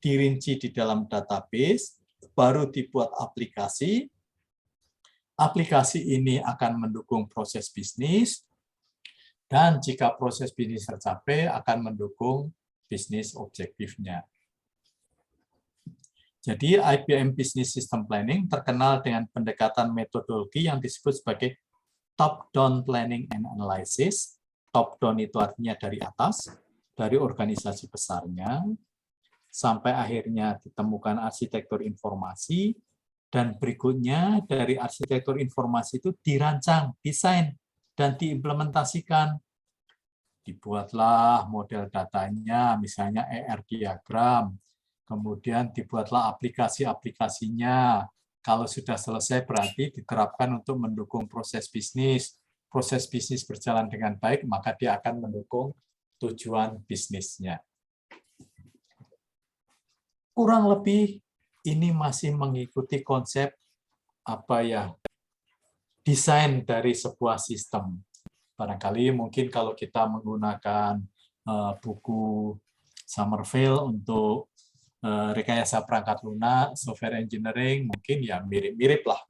dirinci di dalam database, baru dibuat aplikasi. Aplikasi ini akan mendukung proses bisnis, dan jika proses bisnis tercapai akan mendukung bisnis objektifnya. Jadi IBM Business System Planning terkenal dengan pendekatan metodologi yang disebut sebagai top-down planning and analysis. Top-down itu artinya dari atas, dari organisasi besarnya, sampai akhirnya ditemukan arsitektur informasi, dan berikutnya dari arsitektur informasi itu dirancang, desain, dan diimplementasikan. Dibuatlah model datanya, misalnya ER diagram, kemudian dibuatlah aplikasi-aplikasinya. Kalau sudah selesai berarti diterapkan untuk mendukung proses bisnis. Proses bisnis berjalan dengan baik, maka dia akan mendukung tujuan bisnisnya. Kurang lebih ini masih mengikuti konsep desain dari sebuah sistem. Barangkali mungkin kalau kita menggunakan buku Somerville untuk rekayasa perangkat lunak, software engineering, mungkin ya mirip-mirip lah.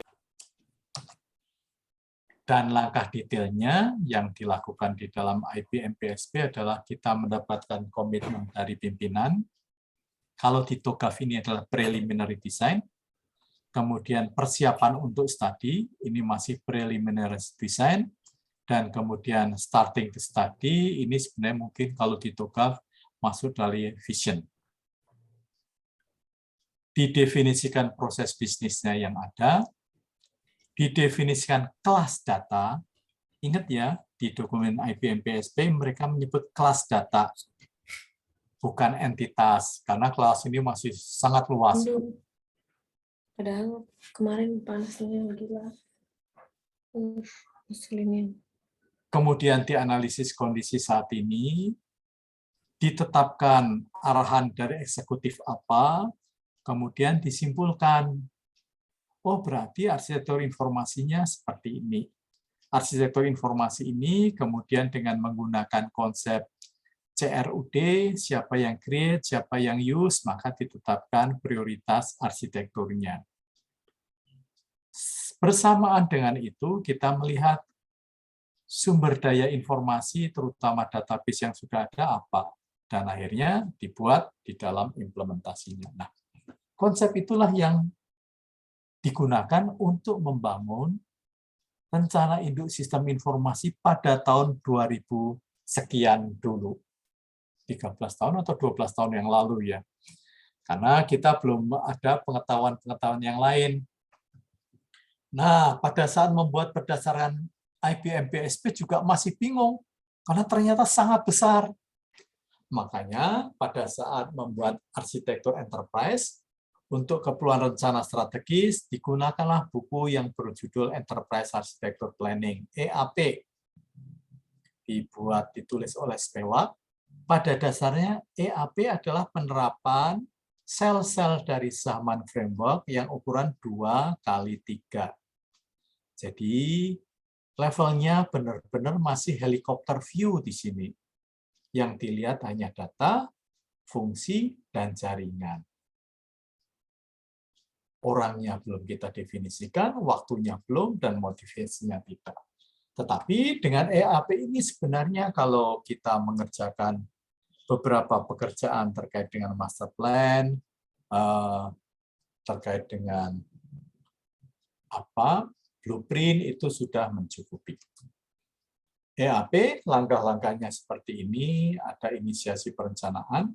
Dan langkah detailnya yang dilakukan di dalam IBM PSP adalah kita mendapatkan komitmen dari pimpinan. Kalau di TOGAF ini adalah preliminary design, kemudian persiapan untuk study, ini masih preliminary design, dan kemudian starting to study, ini sebenarnya mungkin kalau di TOGAF masuk dari vision. Didefinisikan proses bisnisnya yang ada, didefinisikan kelas data. Ingat ya, di dokumen IBM PSP mereka menyebut kelas data, bukan entitas, karena kelas ini masih sangat luas.
Padahal kemarin panasnya gila. Muslimin.
Kemudian dianalisis kondisi saat ini, ditetapkan arahan dari eksekutif apa, kemudian disimpulkan, oh berarti arsitektur informasinya seperti ini. Arsitektur informasi ini kemudian dengan menggunakan konsep CRUD, siapa yang create, siapa yang use, maka ditetapkan prioritas arsitekturnya. Bersamaan dengan itu, kita melihat sumber daya informasi, terutama database yang sudah ada apa, dan akhirnya dibuat di dalam implementasinya. Nah, konsep itulah yang digunakan untuk membangun rencana induk sistem informasi pada tahun 2000 sekian dulu. 13 tahun atau 12 tahun yang lalu ya. Karena kita belum ada pengetahuan-pengetahuan yang lain. Nah, pada saat membuat berdasarkan IBM PSP juga masih bingung, karena ternyata sangat besar. Makanya pada saat membuat arsitektur enterprise, untuk keperluan rencana strategis, digunakanlah buku yang berjudul Enterprise Architecture Planning, EAP. Ditulis oleh Spewak. Pada dasarnya, EAP adalah penerapan sel-sel dari Zahman Framework yang ukuran 2x3. Jadi, levelnya benar-benar masih helikopter view di sini. Yang dilihat hanya data, fungsi, dan jaringan. Orangnya belum kita definisikan, waktunya belum, dan motivasinya tidak. Tetapi dengan EAP ini sebenarnya kalau kita mengerjakan beberapa pekerjaan terkait dengan master plan, terkait dengan blueprint, itu sudah mencukupi. EAP, langkah-langkahnya seperti ini, ada inisiasi perencanaan,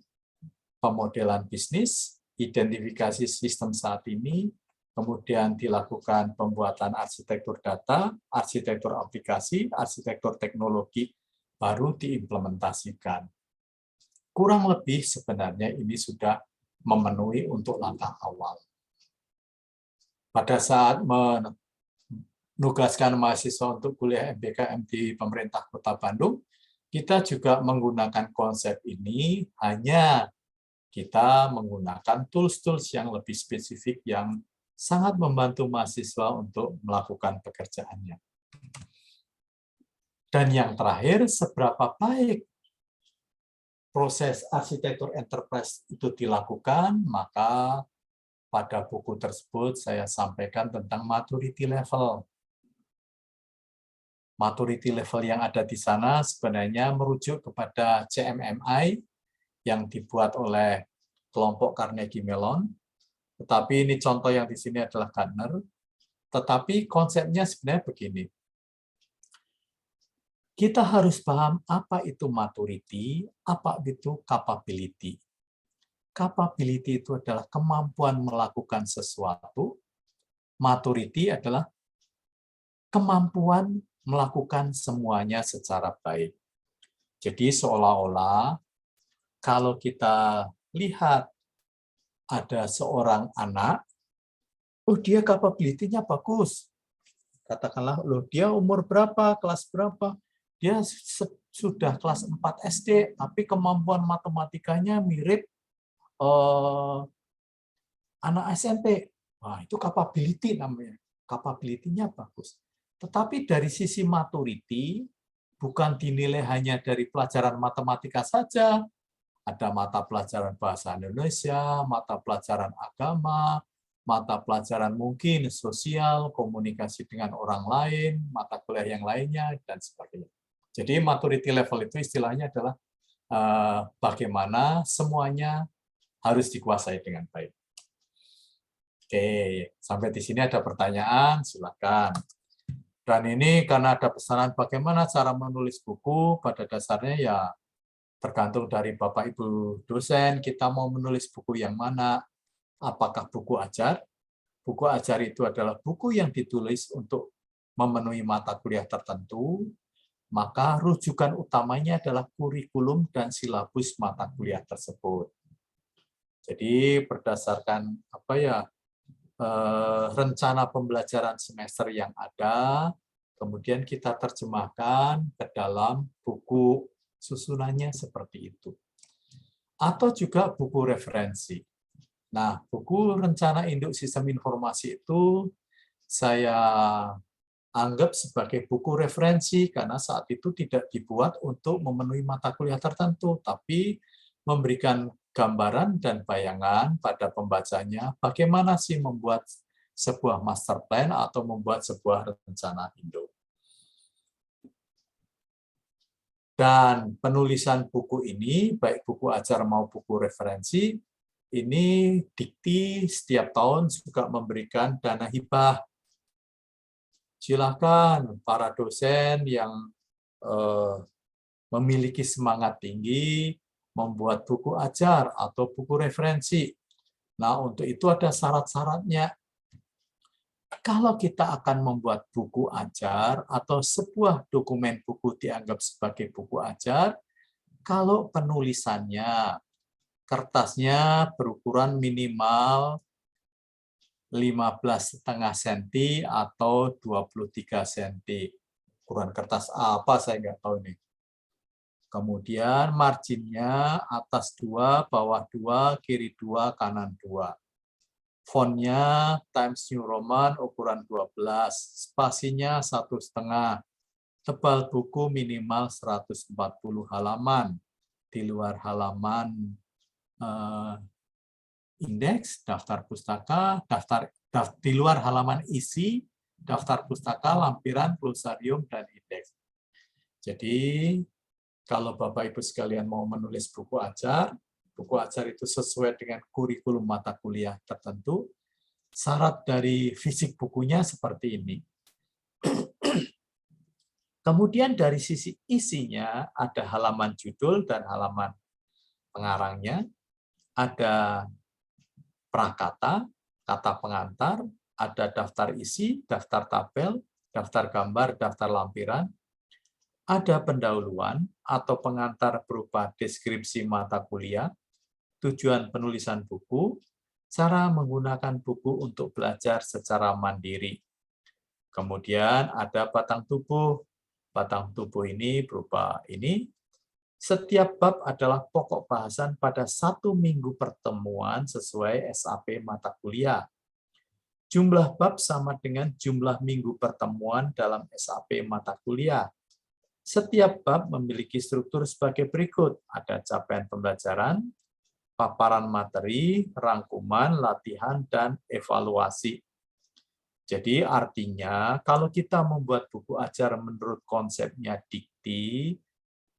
pemodelan bisnis, identifikasi sistem saat ini, kemudian dilakukan pembuatan arsitektur data, arsitektur aplikasi, arsitektur teknologi, baru diimplementasikan. Kurang lebih sebenarnya ini sudah memenuhi untuk langkah awal. Pada saat menugaskan mahasiswa untuk kuliah MBKM di pemerintah Kota Bandung, kita juga menggunakan konsep ini, hanya kita menggunakan tools-tools yang lebih spesifik yang sangat membantu mahasiswa untuk melakukan pekerjaannya. Dan yang terakhir, seberapa baik proses arsitektur enterprise itu dilakukan, maka pada buku tersebut saya sampaikan tentang maturity level. Maturity level yang ada di sana sebenarnya merujuk kepada CMMI yang dibuat oleh kelompok Carnegie Mellon, tetapi ini contoh yang di sini adalah Gartner, tetapi konsepnya sebenarnya begini. Kita harus paham apa itu maturity, apa itu capability. Capability itu adalah kemampuan melakukan sesuatu, maturity adalah kemampuan melakukan semuanya secara baik. Jadi seolah-olah kalau kita lihat ada seorang anak, oh dia capability-nya bagus. Katakanlah, loh dia umur berapa, kelas berapa? Dia sudah kelas 4 SD, tapi kemampuan matematikanya mirip Anak SMP, wah itu capability namanya. Capability-nya bagus. Tetapi dari sisi maturity, bukan dinilai hanya dari pelajaran matematika saja, ada mata pelajaran bahasa Indonesia, mata pelajaran agama, mata pelajaran mungkin sosial, komunikasi dengan orang lain, mata kuliah yang lainnya, dan sebagainya. Jadi maturity level itu istilahnya adalah bagaimana semuanya harus dikuasai dengan baik. Oke, sampai di sini ada pertanyaan, silakan. Dan ini karena ada pesanan bagaimana cara menulis buku, pada dasarnya ya tergantung dari Bapak Ibu dosen, kita mau menulis buku yang mana. Apakah buku ajar? Buku ajar itu adalah buku yang ditulis untuk memenuhi mata kuliah tertentu, maka rujukan utamanya adalah kurikulum dan silabus mata kuliah tersebut. Jadi berdasarkan rencana pembelajaran semester yang ada, kemudian kita terjemahkan ke dalam buku susunannya seperti itu. Atau juga buku referensi. Nah, buku rencana induk sistem informasi itu saya anggap sebagai buku referensi karena saat itu tidak dibuat untuk memenuhi mata kuliah tertentu, tapi memberikan gambaran dan bayangan pada pembacanya bagaimana sih membuat sebuah master plan atau membuat sebuah rencana induk. Dan penulisan buku ini, baik buku ajar maupun buku referensi, ini Dikti setiap tahun juga memberikan dana hibah. Silakan para dosen yang memiliki semangat tinggi membuat buku ajar atau buku referensi. Nah, untuk itu ada syarat-syaratnya. Kalau kita akan membuat buku ajar atau sebuah dokumen buku dianggap sebagai buku ajar, kalau penulisannya, kertasnya berukuran minimal 15,5 cm atau 23 cm. Ukuran kertas apa saya nggak tahu nih. Kemudian marginnya atas 2, bawah 2, kiri 2, kanan 2. Fontnya Times New Roman ukuran 12, spasinya 1,5. Tebal buku minimal 140 halaman. Di luar halaman indeks, daftar pustaka, di luar halaman isi, daftar pustaka, lampiran, glosarium, dan indeks. Jadi, kalau Bapak Ibu sekalian mau menulis buku ajar itu sesuai dengan kurikulum mata kuliah tertentu, syarat dari fisik bukunya seperti ini. Kemudian dari sisi isinya, ada halaman judul dan halaman pengarangnya, ada prakata, kata pengantar, ada daftar isi, daftar tabel, daftar gambar, daftar lampiran, ada pendahuluan atau pengantar berupa deskripsi mata kuliah, tujuan penulisan buku, cara menggunakan buku untuk belajar secara mandiri. Kemudian ada batang tubuh. Batang tubuh ini berupa ini. Setiap bab adalah pokok bahasan pada 1 minggu pertemuan sesuai SAP mata kuliah. Jumlah bab sama dengan jumlah minggu pertemuan dalam SAP mata kuliah. Setiap bab memiliki struktur sebagai berikut. Ada capaian pembelajaran, paparan materi, rangkuman, latihan, dan evaluasi. Jadi artinya kalau kita membuat buku ajar menurut konsepnya Dikti,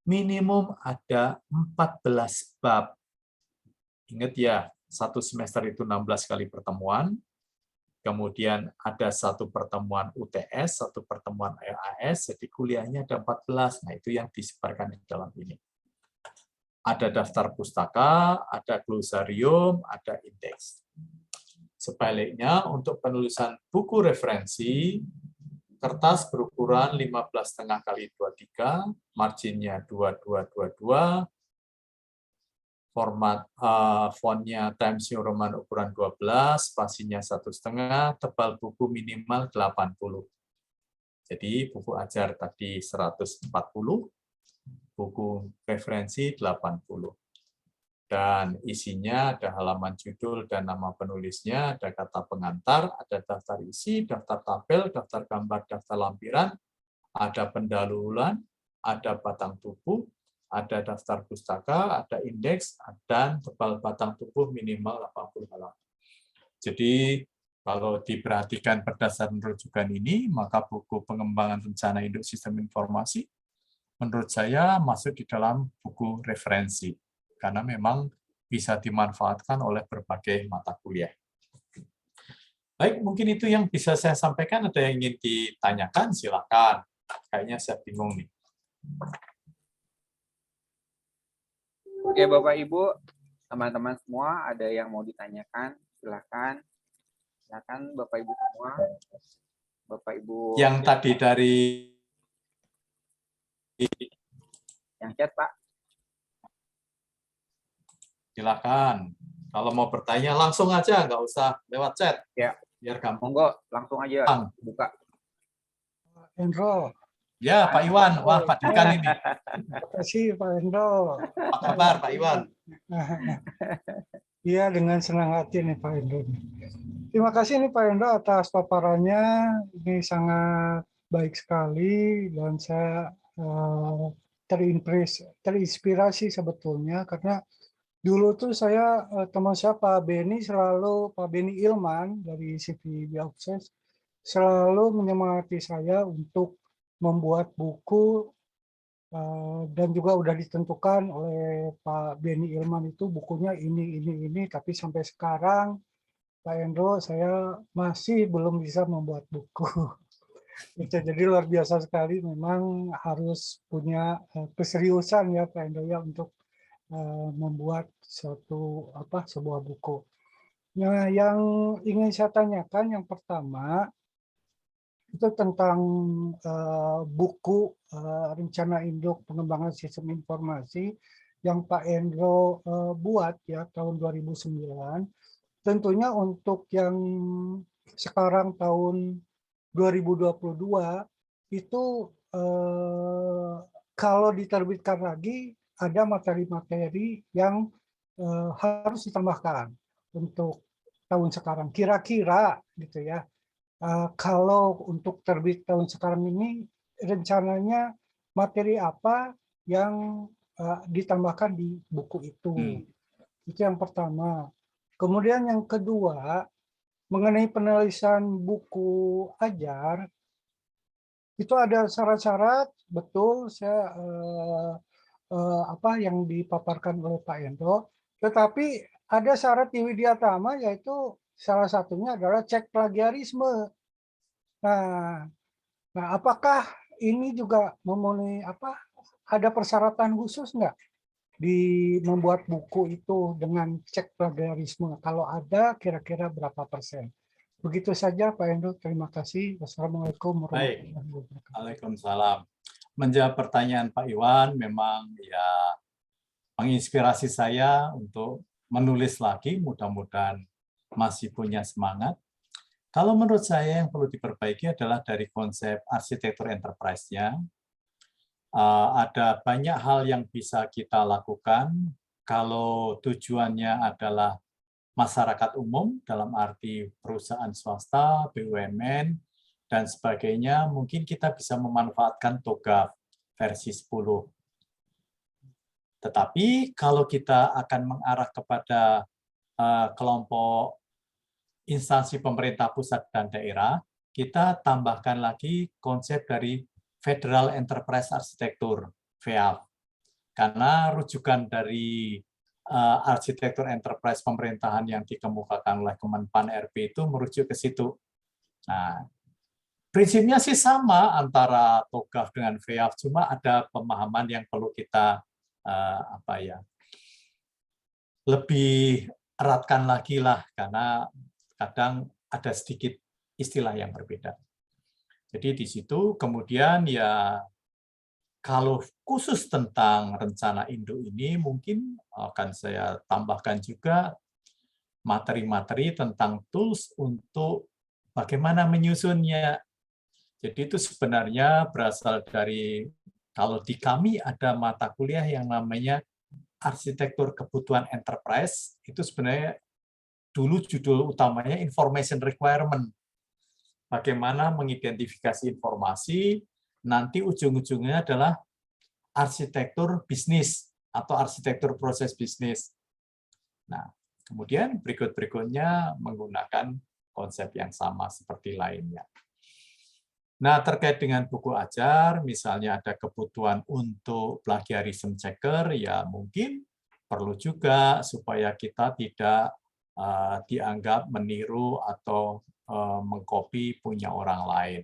minimum ada 14 bab. Ingat ya, 1 semester itu 16 kali pertemuan, kemudian ada 1 pertemuan UTS, 1 pertemuan EAS, jadi kuliahnya ada 14. Nah, itu yang disebarkan di dalam ini. Ada daftar pustaka, ada glosarium, ada indeks. Sebaliknya, untuk penulisan buku referensi, kertas berukuran 15,5 kali 23, marginnya 2222, format fontnya Times New Roman ukuran 12, spasinya 1,5, tebal buku minimal 80. Jadi buku ajar tadi 140, buku referensi 80. Dan isinya ada halaman judul dan nama penulisnya, ada kata pengantar, ada daftar isi, daftar tabel, daftar gambar, daftar lampiran, ada pendahuluan, ada batang tubuh, ada daftar pustaka, ada indeks, dan tebal batang tubuh minimal 80 halaman. Jadi kalau diperhatikan berdasarkan rujukan ini, maka buku pengembangan rencana induk sistem informasi menurut saya masuk di dalam buku referensi, karena memang bisa dimanfaatkan oleh berbagai mata kuliah. Baik, mungkin itu yang bisa saya sampaikan. Ada yang ingin ditanyakan, silakan. Kayaknya saya bingung nih.
Oke, Bapak Ibu, teman-teman semua, ada yang mau ditanyakan? Silakan. Silakan Bapak Ibu semua. Bapak Ibu
Yang tadi dari
yang chat, Pak.
silakan. Kalau mau bertanya langsung aja, nggak usah lewat chat.
Ya.
Biar gampang.
Monggo, langsung aja buka.
Hendro.
Ya, Pak Iwan. Wah, Pak Dikan ini.
Terima kasih Pak Hendro.
Apa kabar, Pak Iwan?
Iya, dengan senang hati nih Pak Hendro. Terima kasih nih Pak Hendro atas paparannya. Ini sangat baik sekali dan saya terinspirasi sebetulnya karena dulu tuh saya teman saya Pak Beni Ilman dari CV Biopses selalu menyemangati saya untuk membuat buku dan juga udah ditentukan oleh Pak Beni Ilman itu bukunya ini tapi sampai sekarang Pak Hendro saya masih belum bisa membuat buku. Jadi luar biasa sekali, memang harus punya keseriusan ya Pak Hendro ya untuk membuat sebuah buku. Nah, yang ingin saya tanyakan yang pertama itu tentang buku rencana induk pengembangan sistem informasi yang Pak Hendro buat ya tahun 2009. Tentunya untuk yang sekarang tahun 2022 itu kalau diterbitkan lagi ada materi-materi yang harus ditambahkan untuk tahun sekarang. Kira-kira gitu ya. Kalau untuk terbit tahun sekarang ini rencananya materi apa yang ditambahkan di buku itu. Itu yang pertama. Kemudian yang kedua, mengenai penulisan buku ajar, itu ada syarat-syarat, betul saya yang dipaparkan oleh Pak Hendro, tetapi ada syarat di Widyatama yaitu salah satunya adalah cek plagiarisme. Nah, apakah ini juga memenuhi ada persyaratan khusus nggak di membuat buku itu dengan cek plagiarisme? Kalau ada, kira-kira berapa persen? Begitu saja Pak Hendro, terima kasih. Wassalamualaikum warahmatullahi wabarakatuh.
Waalaikumsalam. Menjawab pertanyaan Pak Iwan, memang ya menginspirasi saya untuk menulis lagi, mudah-mudahan masih punya semangat. Kalau menurut saya yang perlu diperbaiki adalah dari konsep arsitektur enterprise-nya. Ada banyak hal yang bisa kita lakukan kalau tujuannya adalah masyarakat umum dalam arti perusahaan swasta, BUMN, dan sebagainya. Mungkin kita bisa memanfaatkan TOGAF versi 10. Tetapi kalau kita akan mengarah kepada kelompok instansi pemerintah pusat dan daerah, kita tambahkan lagi konsep dari Federal Enterprise Architecture, FEAP. Karena rujukan dari arsitektur enterprise pemerintahan yang dikemukakan oleh Kemenpan RP itu merujuk ke situ. Nah, prinsipnya sih sama antara TOGAF dengan FEAP, cuma ada pemahaman yang perlu kita lebih eratkan lagi lah, karena kadang ada sedikit istilah yang berbeda. Jadi di situ kemudian ya kalau khusus tentang rencana induk ini mungkin akan saya tambahkan juga materi-materi tentang tools untuk bagaimana menyusunnya. Jadi itu sebenarnya berasal dari, kalau di kami ada mata kuliah yang namanya arsitektur kebutuhan enterprise itu sebenarnya dulu judul utamanya information requirement. Bagaimana mengidentifikasi informasi, nanti ujung-ujungnya adalah arsitektur bisnis atau arsitektur proses bisnis. Nah, kemudian berikut-berikutnya menggunakan konsep yang sama seperti lainnya. Nah, terkait dengan buku ajar, misalnya ada kebutuhan untuk plagiarism checker, ya mungkin perlu juga supaya kita tidak dianggap meniru atau mengcopy punya orang lain.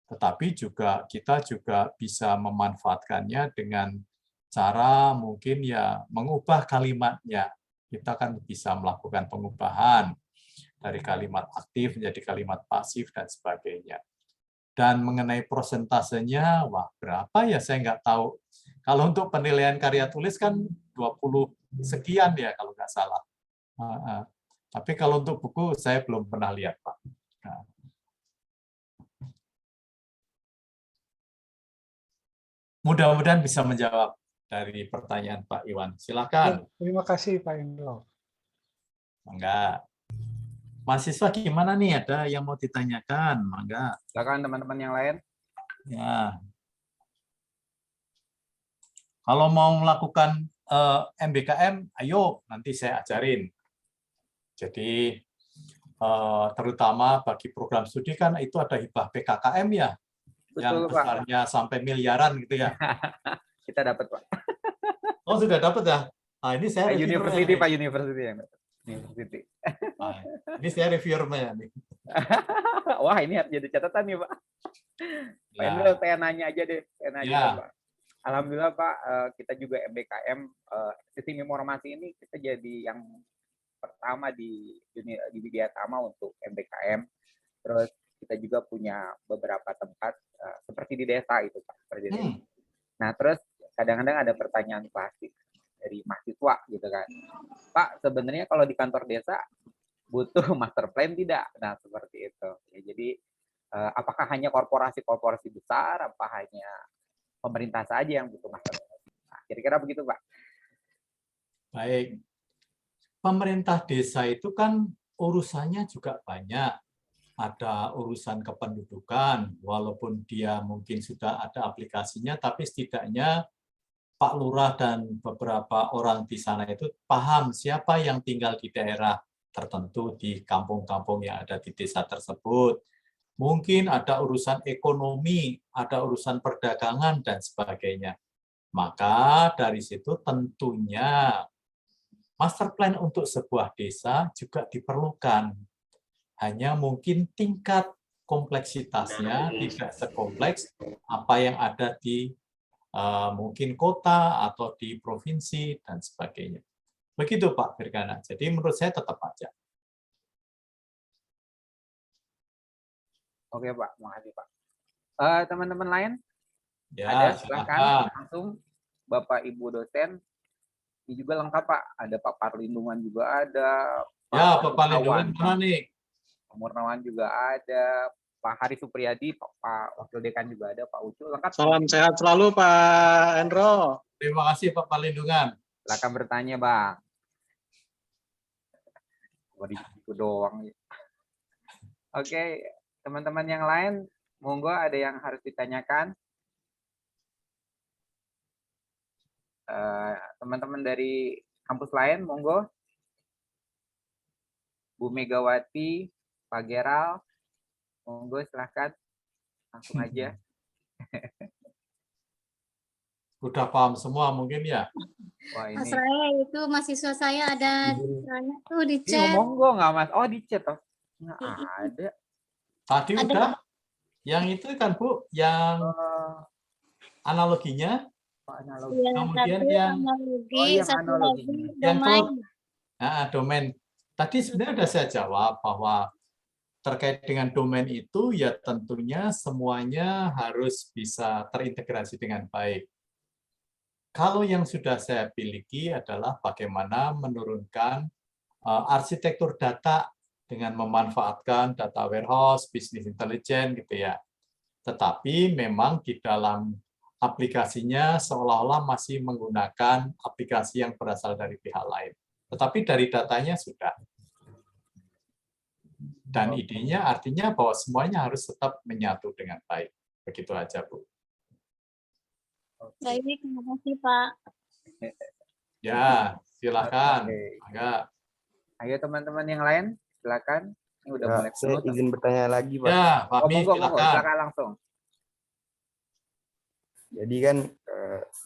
Tetapi juga kita juga bisa memanfaatkannya dengan cara mungkin ya mengubah kalimatnya. Kita kan bisa melakukan pengubahan dari kalimat aktif menjadi kalimat pasif dan sebagainya. Dan mengenai prosentasenya, wah berapa ya saya nggak tahu. Kalau untuk penilaian karya tulis kan 20 sekian ya kalau nggak salah. Tapi kalau untuk buku saya belum pernah lihat, Pak. Nah. Mudah-mudahan bisa menjawab dari pertanyaan Pak Iwan. Silakan.
Terima kasih Pak Indro.
Enggak. Mahasiswa gimana nih? Ada yang mau ditanyakan? Mangga.
Silakan teman-teman yang lain.
Ya. Kalau mau melakukan MBKM, ayo nanti saya ajarin. Jadi terutama bagi program studi kan itu ada hibah PKKM ya,
Betul,
yang
Pak.
besarnya sampai miliaran gitu ya.
Kita dapat, Pak.
Oh sudah dapat ya? Nah ini saya
University, Pak, University yang dapat. University.
Nah, ini saya reviewernya nih.
Wah, ini harus jadi catatan nih, Pak. Pak Indro, saya nanya aja deh. Saya nanya, Pak. Alhamdulillah, Pak, kita juga MBKM sistem informasi ini kita jadi yang pertama di Widyatama untuk MBKM. Terus kita juga punya beberapa tempat seperti di desa itu, Pak. Nah, terus kadang-kadang ada pertanyaan klasik dari mahasiswa gitu kan. Pak, sebenarnya kalau di kantor desa butuh master plan tidak? Nah, seperti itu. Ya, jadi apakah hanya korporasi-korporasi besar, apa hanya pemerintah saja yang butuh master plan? Nah, kira-kira begitu, Pak.
Baik. Pemerintah desa itu kan urusannya juga banyak. Ada urusan kependudukan, walaupun dia mungkin sudah ada aplikasinya, tapi setidaknya Pak Lurah dan beberapa orang di sana itu paham siapa yang tinggal di daerah tertentu di kampung-kampung yang ada di desa tersebut. Mungkin ada urusan ekonomi, ada urusan perdagangan, dan sebagainya. Maka dari situ tentunya master plan untuk sebuah desa juga diperlukan. Hanya mungkin tingkat kompleksitasnya tidak sekompleks apa yang ada di mungkin kota atau di provinsi dan sebagainya. Begitu Pak Firgana. Jadi menurut saya tetap aja.
Oke, Pak. Makasih, Pak. Teman-teman lain?
Ya,
ada, silakan langsung Bapak Ibu dosen. Ini juga lengkap, Pak. Ada Pak Parlindungan juga ada.
Ya, Pak Parlindungan mana nih?
Pak Murnawan juga ada. Pak Hari Supriyadi, Pak Wakil Dekan juga ada, Pak Ucu, lengkap.
Salam sehat selalu Pak Endro.
Terima kasih Pak Parlindungan.
Silakan bertanya, Bang. Itu doang. Oke, teman-teman yang lain, monggo ada yang harus ditanyakan. Teman-teman dari kampus lain, monggo. Bu Megawati, Pak Geral, monggo silahkan langsung aja.
Udah paham semua mungkin ya.
Wah, ini.
Mas Raya itu mahasiswa saya ada tanya tuh di chat.
Monggo nggak Mas? Oh di chat toh? Nggak ada.
Tadi
ada.
Udah. Yang itu kan Bu, yang analoginya.
Analogi.
Ya,
Kemudian yang
satu lagi
domain. Nah, domain. Tadi sebenarnya sudah saya jawab bahwa terkait dengan domain itu ya tentunya semuanya harus bisa terintegrasi dengan baik. Kalau yang sudah saya miliki adalah bagaimana menurunkan arsitektur data dengan memanfaatkan data warehouse, business intelligence gitu ya. Tetapi memang di dalam aplikasinya seolah-olah masih menggunakan aplikasi yang berasal dari pihak lain. Tetapi dari datanya sudah. Dan idenya artinya bahwa semuanya harus tetap menyatu dengan baik. Begitu aja, Bu.
Baik, terima kasih Pak.
Ya, silakan.
Oke.
Mangga.
Ayo teman-teman yang lain, silakan. Ini udah
Ya,
mulai
saya
penuh.
izin bertanya lagi, Pak.
Ya, Fahmi,
Monggo,
silakan.
silakan langsung.
Jadi kan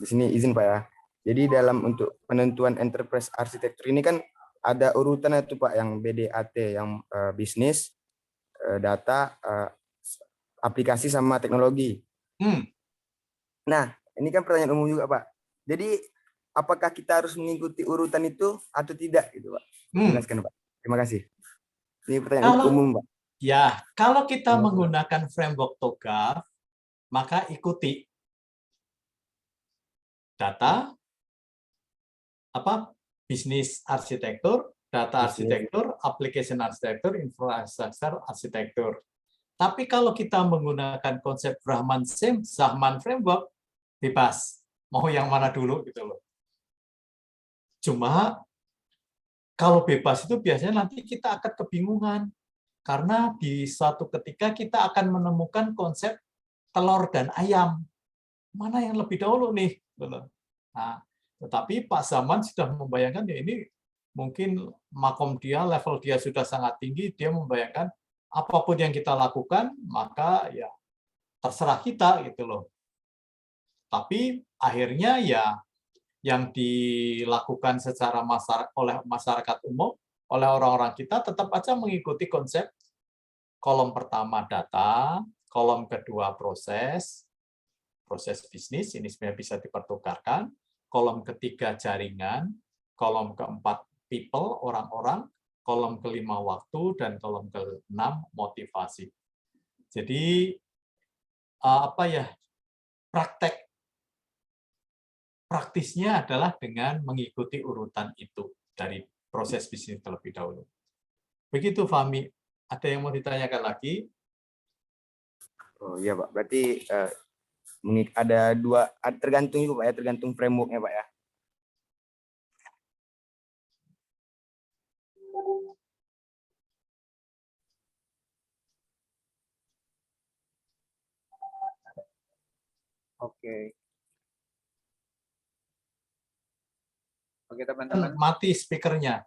di sini izin Pak ya. Jadi dalam untuk penentuan enterprise arsitektur ini kan ada urutannya tuh Pak, yang BDAT, yang bisnis, data, aplikasi sama teknologi. Nah, ini kan pertanyaan umum juga Pak. Jadi apakah kita harus mengikuti urutan itu atau tidak gitu Pak? Jelaskan Pak. Terima kasih. Ini pertanyaan umum Pak.
Ya, kalau kita menggunakan framework TOGAF, maka ikuti data, bisnis arsitektur, data arsitektur, application arsitektur, infrastructure arsitektur. Tapi kalau kita menggunakan konsep Brahman-Zahman framework, bebas. Mau yang mana dulu gitu loh. Cuma kalau bebas itu biasanya nanti kita akan kebingungan. Karena di suatu ketika kita akan menemukan konsep telur dan ayam. Mana yang lebih dahulu nih? Nah, tetapi Pak Zaman sudah membayangkan ya ini mungkin makom dia, level dia sudah sangat tinggi, dia membayangkan apapun yang kita lakukan, maka ya terserah kita gitu loh. Tapi akhirnya ya yang dilakukan secara oleh masyarakat umum, oleh orang-orang kita tetap aja mengikuti konsep kolom pertama data, kolom kedua proses bisnis, ini sebenarnya bisa dipertukarkan, kolom ketiga jaringan, kolom keempat people, orang-orang, kolom kelima waktu, dan kolom keenam motivasi. Jadi praktisnya adalah dengan mengikuti urutan itu dari proses bisnis terlebih dahulu. Begitu Fahmi, ada yang mau ditanyakan lagi?
Oh iya Pak, berarti ada dua, tergantung juga Pak ya, tergantung framework-nya Pak ya.
Oke. Oke teman-teman.
Mati speakernya.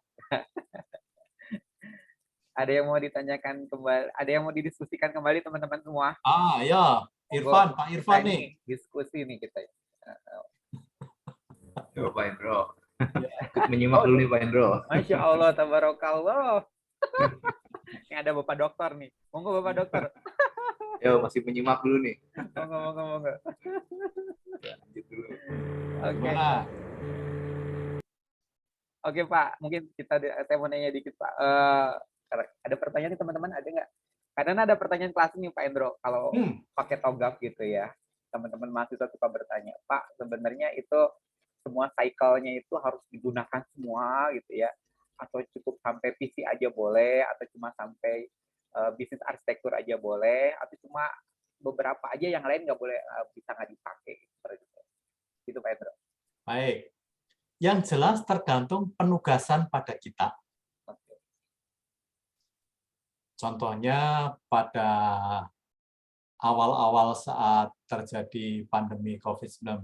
Ada yang mau ditanyakan kembali, ada yang mau didiskusikan kembali teman-teman semua?
Ya, Irfan, Pak Irfan nih.
Diskusi nih kita.
Yo, Pak Endro. Ikut menyimak dulu nih Pak Endro.
Masya Allah, tabarakallah. Ini ada Bapak Dokter nih. Monggo Bapak Dokter.
Yo, masih menyimak dulu nih.
Monggo.
Lanjut dulu.
Oke. Oke Pak, mungkin saya mau nanya dikit Pak. Ada pertanyaan nih teman-teman, ada nggak? Karena ada pertanyaan kelas nih Pak Endro, kalau pakai TOGAF gitu ya, teman-teman mahasiswa suka bertanya, Pak sebenarnya itu semua cycle-nya itu harus digunakan semua gitu ya, atau cukup sampai PC aja boleh, atau cuma sampai bisnis arsitektur aja boleh, atau cuma beberapa aja yang lain nggak boleh, bisa nggak dipakai gitu Pak Endro.
Baik, yang jelas tergantung penugasan pada kita. Contohnya pada awal-awal saat terjadi pandemi COVID-19,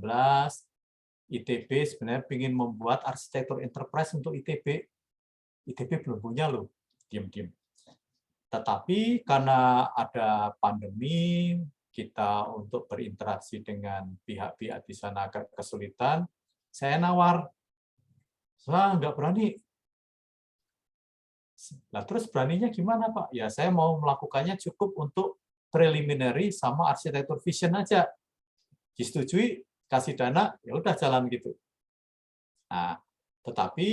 ITB sebenarnya ingin membuat arsitektur enterprise untuk ITB. ITB belum punya loh, diam-diam. Tetapi karena ada pandemi, kita untuk berinteraksi dengan pihak-pihak di sana agak kesulitan, saya nawar, saya nggak berani. Nah, terus beraninya gimana Pak? Ya saya mau melakukannya cukup untuk preliminary sama arsitektur vision aja. Disetujui, kasih dana, ya udah jalan gitu. Nah, tetapi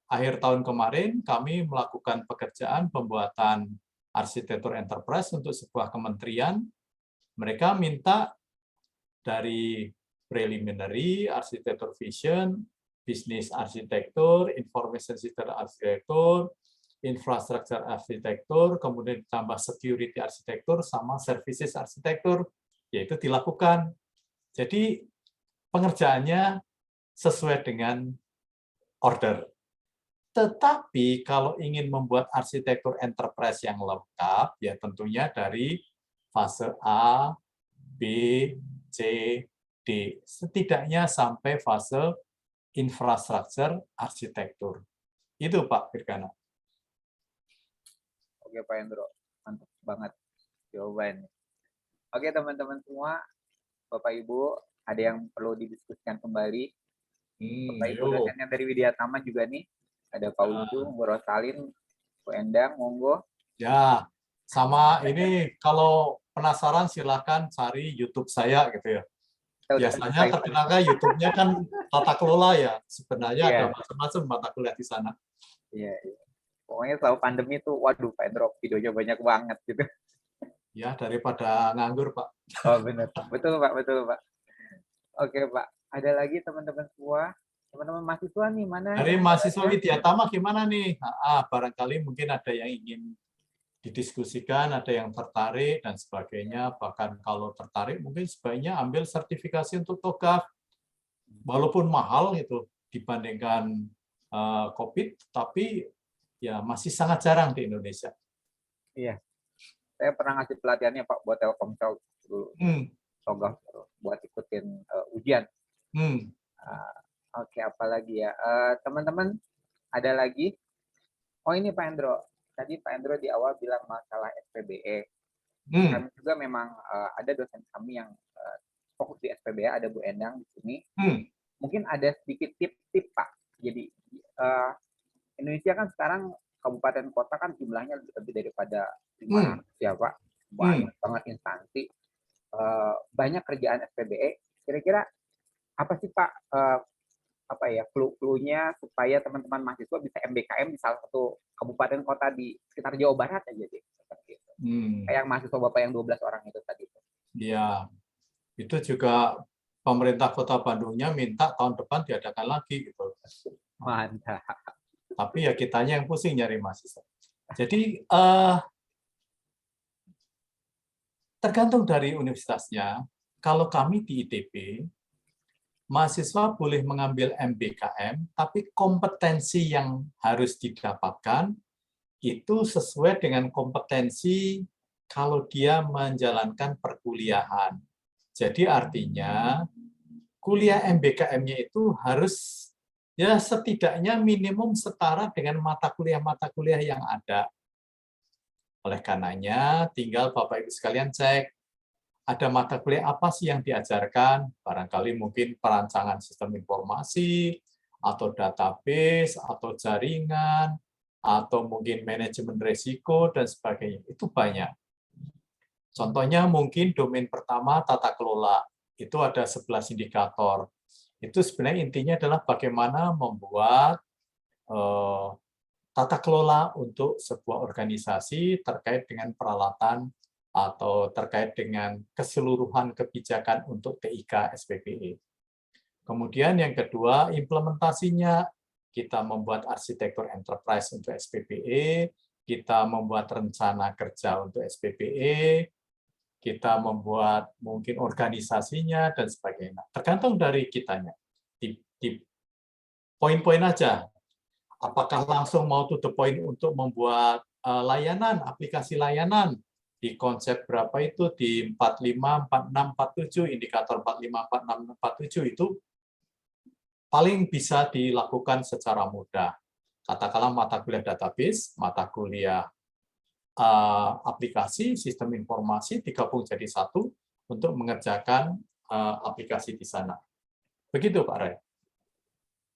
akhir tahun kemarin kami melakukan pekerjaan pembuatan arsitektur enterprise untuk sebuah kementerian. Mereka minta dari preliminary, arsitektur vision, bisnis arsitektur, information system arsitektur, infrastructure arsitektur, kemudian ditambah security arsitektur, sama services arsitektur, yaitu dilakukan. Jadi pengerjaannya sesuai dengan order. Tetapi kalau ingin membuat arsitektur enterprise yang lengkap, ya tentunya dari fase A, B, C, D. Setidaknya sampai fase infrastruktur arsitektur. Itu Pak Firgana.
Oke Pak Hendro, mantap banget jawabannya. Oke teman-teman semua, Bapak Ibu, ada yang perlu didiskusikan kembali. Bapak Ibu dosennya dari Widya Tama juga nih, ada Pak Ujung, Bu Rosalin, Bu Endang, monggo.
Ya, sama ini kalau penasaran silakan cari YouTube saya gitu ya. Biasanya terkenalnya YouTube-nya kan tata kelola ya. Sebenarnya ada macam-macam mata kuliah di sana.
Iya. Pokoknya selama pandemi tuh, waduh Pak Hendro, videonya banyak banget gitu.
Ya, daripada nganggur Pak.
Oh benar, betul Pak, betul Pak. Oke Pak, ada lagi teman-teman semua, teman-teman mahasiswa nih mana?
Dari mahasiswa Widya Tama gimana nih? Barangkali mungkin ada yang ingin didiskusikan, ada yang tertarik dan sebagainya. Bahkan kalau tertarik mungkin sebaiknya ambil sertifikasi untuk TOGAF. Walaupun mahal itu dibandingkan COVID, tapi ya masih sangat jarang di Indonesia.
Iya, saya pernah ngasih pelatihannya Pak buat Telkomsel dulu, TOGAF buat ikutin ujian. Oke, apalagi ya, teman-teman ada lagi? Oh ini Pak Hendro, tadi Pak Hendro di awal bilang masalah SPBE. Kami juga memang ada dosen kami yang fokus di SPBE, ada Bu Endang di sini. Mungkin ada sedikit tip-tip Pak. Jadi Indonesia kan sekarang kabupaten kota kan jumlahnya lebih daripada 500 ya Pak. Banyak banget instansi. Banyak kerjaan SPBE. Kira-kira apa sih Pak clue-nya supaya teman-teman mahasiswa bisa MBKM di salah satu kabupaten kota di sekitar Jawa Barat aja deh, seperti itu. Kayak mahasiswa Bapak yang 12 orang itu tadi.
Iya. Itu juga pemerintah Kota Bandungnya minta tahun depan diadakan lagi gitu.
Mantap.
Tapi ya kitanya yang pusing nyari mahasiswa. Jadi tergantung dari universitasnya. Kalau kami di ITB, mahasiswa boleh mengambil MBKM, tapi kompetensi yang harus didapatkan itu sesuai dengan kompetensi kalau dia menjalankan perkuliahan. Jadi artinya kuliah MBKM-nya itu harus ya setidaknya minimum setara dengan mata kuliah yang ada. Oleh karenanya, tinggal Bapak Ibu sekalian cek, ada mata kuliah apa sih yang diajarkan? Barangkali mungkin perancangan sistem informasi, atau database, atau jaringan, atau mungkin manajemen risiko, dan sebagainya. Itu banyak. Contohnya mungkin domain pertama tata kelola. Itu ada 11 indikator. Itu sebenarnya intinya adalah bagaimana membuat tata kelola untuk sebuah organisasi terkait dengan peralatan atau terkait dengan keseluruhan kebijakan untuk TIK SPBE. Kemudian yang kedua, implementasinya. Kita membuat arsitektur enterprise untuk SPBE, kita membuat rencana kerja untuk SPBE, kita membuat mungkin organisasinya, dan sebagainya. Tergantung dari kitanya. Di poin-poin aja. Apakah langsung mau to the point untuk membuat layanan, aplikasi layanan, di konsep berapa itu, di 45, 46, 47, indikator 45, 46, 47 itu paling bisa dilakukan secara mudah. Katakanlah mata kuliah database, mata kuliah aplikasi, sistem informasi digabung jadi satu untuk mengerjakan aplikasi di sana. Begitu Pak Ray.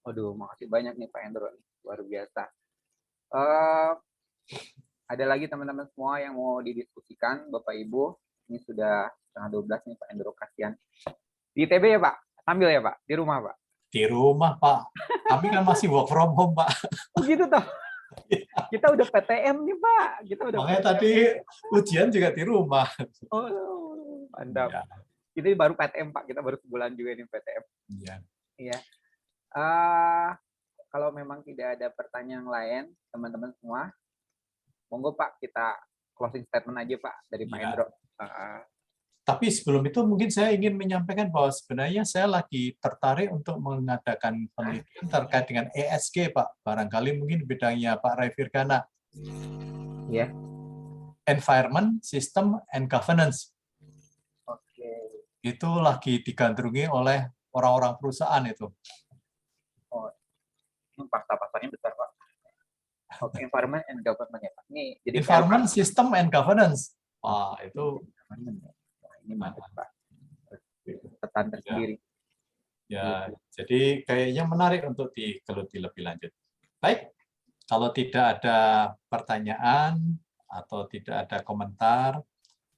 Waduh, makasih banyak nih Pak Hendro, luar biasa. Ada lagi teman-teman semua yang mau didiskusikan, Bapak Ibu. Ini sudah setengah 12 nih Pak Hendro, kasihan. Di ITB ya Pak? Sambil ya Pak? Di rumah Pak?
Di rumah Pak. Kami kan masih work from home Pak.
Oh gitu toh? Kita udah PTM nih Pak.
Makanya tadi ujian juga di rumah.
Oh, mantap. Ya. Kita baru PTM Pak, kita baru sebulan juga nih PTM.
Iya.
Iya. Kalau memang tidak ada pertanyaan lain, teman-teman semua, monggo Pak kita closing statement aja Pak dari Pak Hendro.
Tapi sebelum itu mungkin saya ingin menyampaikan bahwa sebenarnya saya lagi tertarik untuk mengadakan penelitian terkait dengan ESG, Pak. Barangkali mungkin bidangnya Pak Ray Virgana.
Ya.
Environment, System, and Governance.
Oke.
Itu lagi digandrungi oleh orang-orang perusahaan itu.
Oh, ini pasar-pasarnya besar, Pak. Oke, environment and government ya, Pak. Ini jadi
Environment, System, and Governance. Wah, itu
ini mantap, Pak. Tetan tersendiri.
Ya, jadi kayaknya menarik untuk digeluti lebih lanjut. Baik, kalau tidak ada pertanyaan atau tidak ada komentar,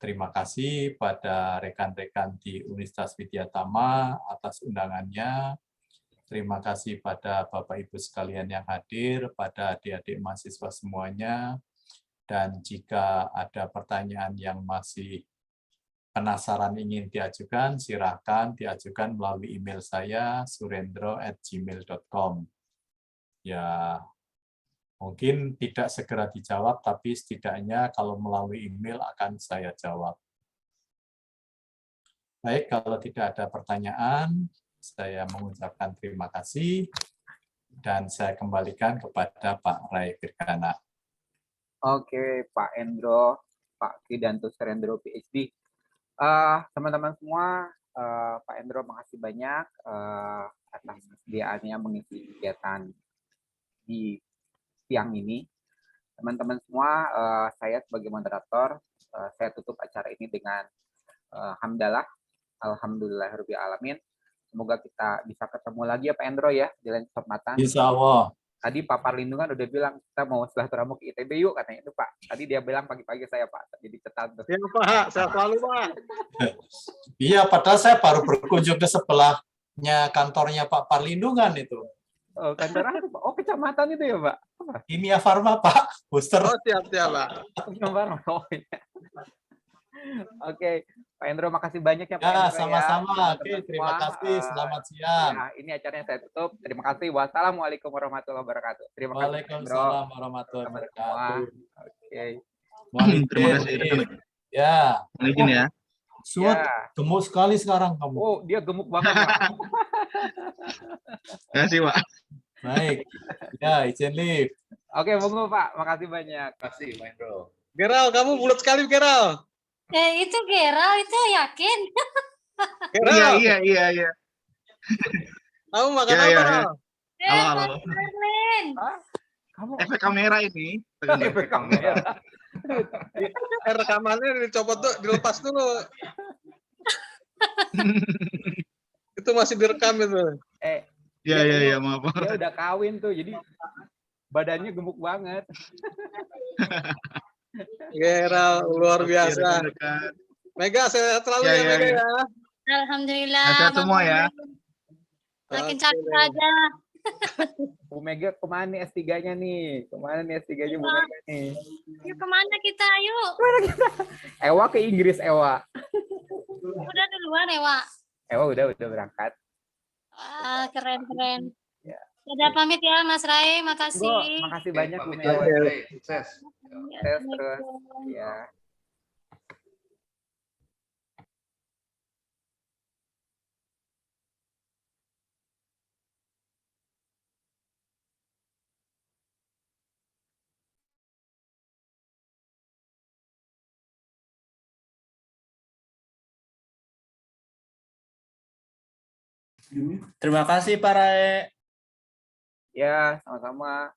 terima kasih pada rekan-rekan di Universitas Widyatama atas undangannya. Terima kasih pada Bapak Ibu sekalian yang hadir, pada adik-adik mahasiswa semuanya. Dan jika ada pertanyaan yang masih penasaran ingin diajukan, silakan diajukan melalui email saya surendro@gmail.com. Ya, mungkin tidak segera dijawab, tapi setidaknya kalau melalui email akan saya jawab. Baik, kalau tidak ada pertanyaan, saya mengucapkan terima kasih dan saya kembalikan kepada Pak Ray Virgana.
Oke, Pak Endro, Pak Kridanto Surendro PhD. Teman-teman semua, Pak Endro makasih banyak atas kesediaannya mengisi kegiatan di siang ini. Teman-teman semua, saya sebagai moderator, saya tutup acara ini dengan hamdalah, alhamdulillahirabbil alamin. Semoga kita bisa ketemu lagi ya Pak Endro ya di lain kesempatan.
Insya Allah.
Tadi Pak Parlindungan udah bilang kita mau silaturahmi ke ITB yuk katanya itu Pak. Tadi dia bilang pagi-pagi saya Pak. Jadi cetat.
Ya Pak, saya selalu Pak.
Iya, padahal saya baru berkunjung ke sebelahnya kantornya Pak Parlindungan itu.
Oh, kantor apa Pak? Oh, kecamatan itu ya Pak?
Kimia Farma Pak, booster.
Oh, siap Pak.
Kimia Farma. Oh, iya. Oke, Pak Endro makasih banyak ya Pak
Ya,
Endro
sama-sama.
ya.
Oke, terima kasih. Selamat siang.
Ya, ini acaranya saya tutup. Terima kasih. Wassalamualaikum warahmatullahi wabarakatuh. Terima kasih.
Waalaikumsalam warahmatullahi wabarakatuh.
Oke.
Terima kasih.
Ya.
Izin ya.
Suat,
Ya.
gemuk sekali sekarang kamu.
Oh, dia gemuk banget Pak.
Terima kasih Pak.
Baik. Ya, izin live.
Oke, monggo Pak. Makasih banyak.
Terima kasih, Pak Endro.
Geral, kamu bulat sekali Geral.
Itu Geral, itu yakin?
Geral. Iya. Kamu makan apa, Geral?
Halo.
Kamu
efek kamera ini.
efek kamera.
Rekamannya dicopot tuh, dilepas dulu. Itu masih direkam itu. Iya, maaf.
Dia udah kawin tuh, jadi badannya gemuk banget.
Geral, luar biasa. Mega, sehat selalu ya, Mega ya.
Alhamdulillah.
Sehat semua ya.
Makin cantik aja.
Bu Mega kemana nih S3-nya nih? Kemana nih S3-nya Bu Mega nih?
Yuk kemana kita? Yuk.
Ewa ke Inggris, Ewa.
Udah duluan, Ewa.
Ewa udah berangkat.
Wah, keren.
Ya.
Udah pamit ya, Mas Ray. Makasih.
Makasih banyak Bu
Pamit ya,
Mega.
Pak Ray. Sukses.
Sukses terus. Ya.
Terima kasih Pak Ray.
Ya, sama-sama.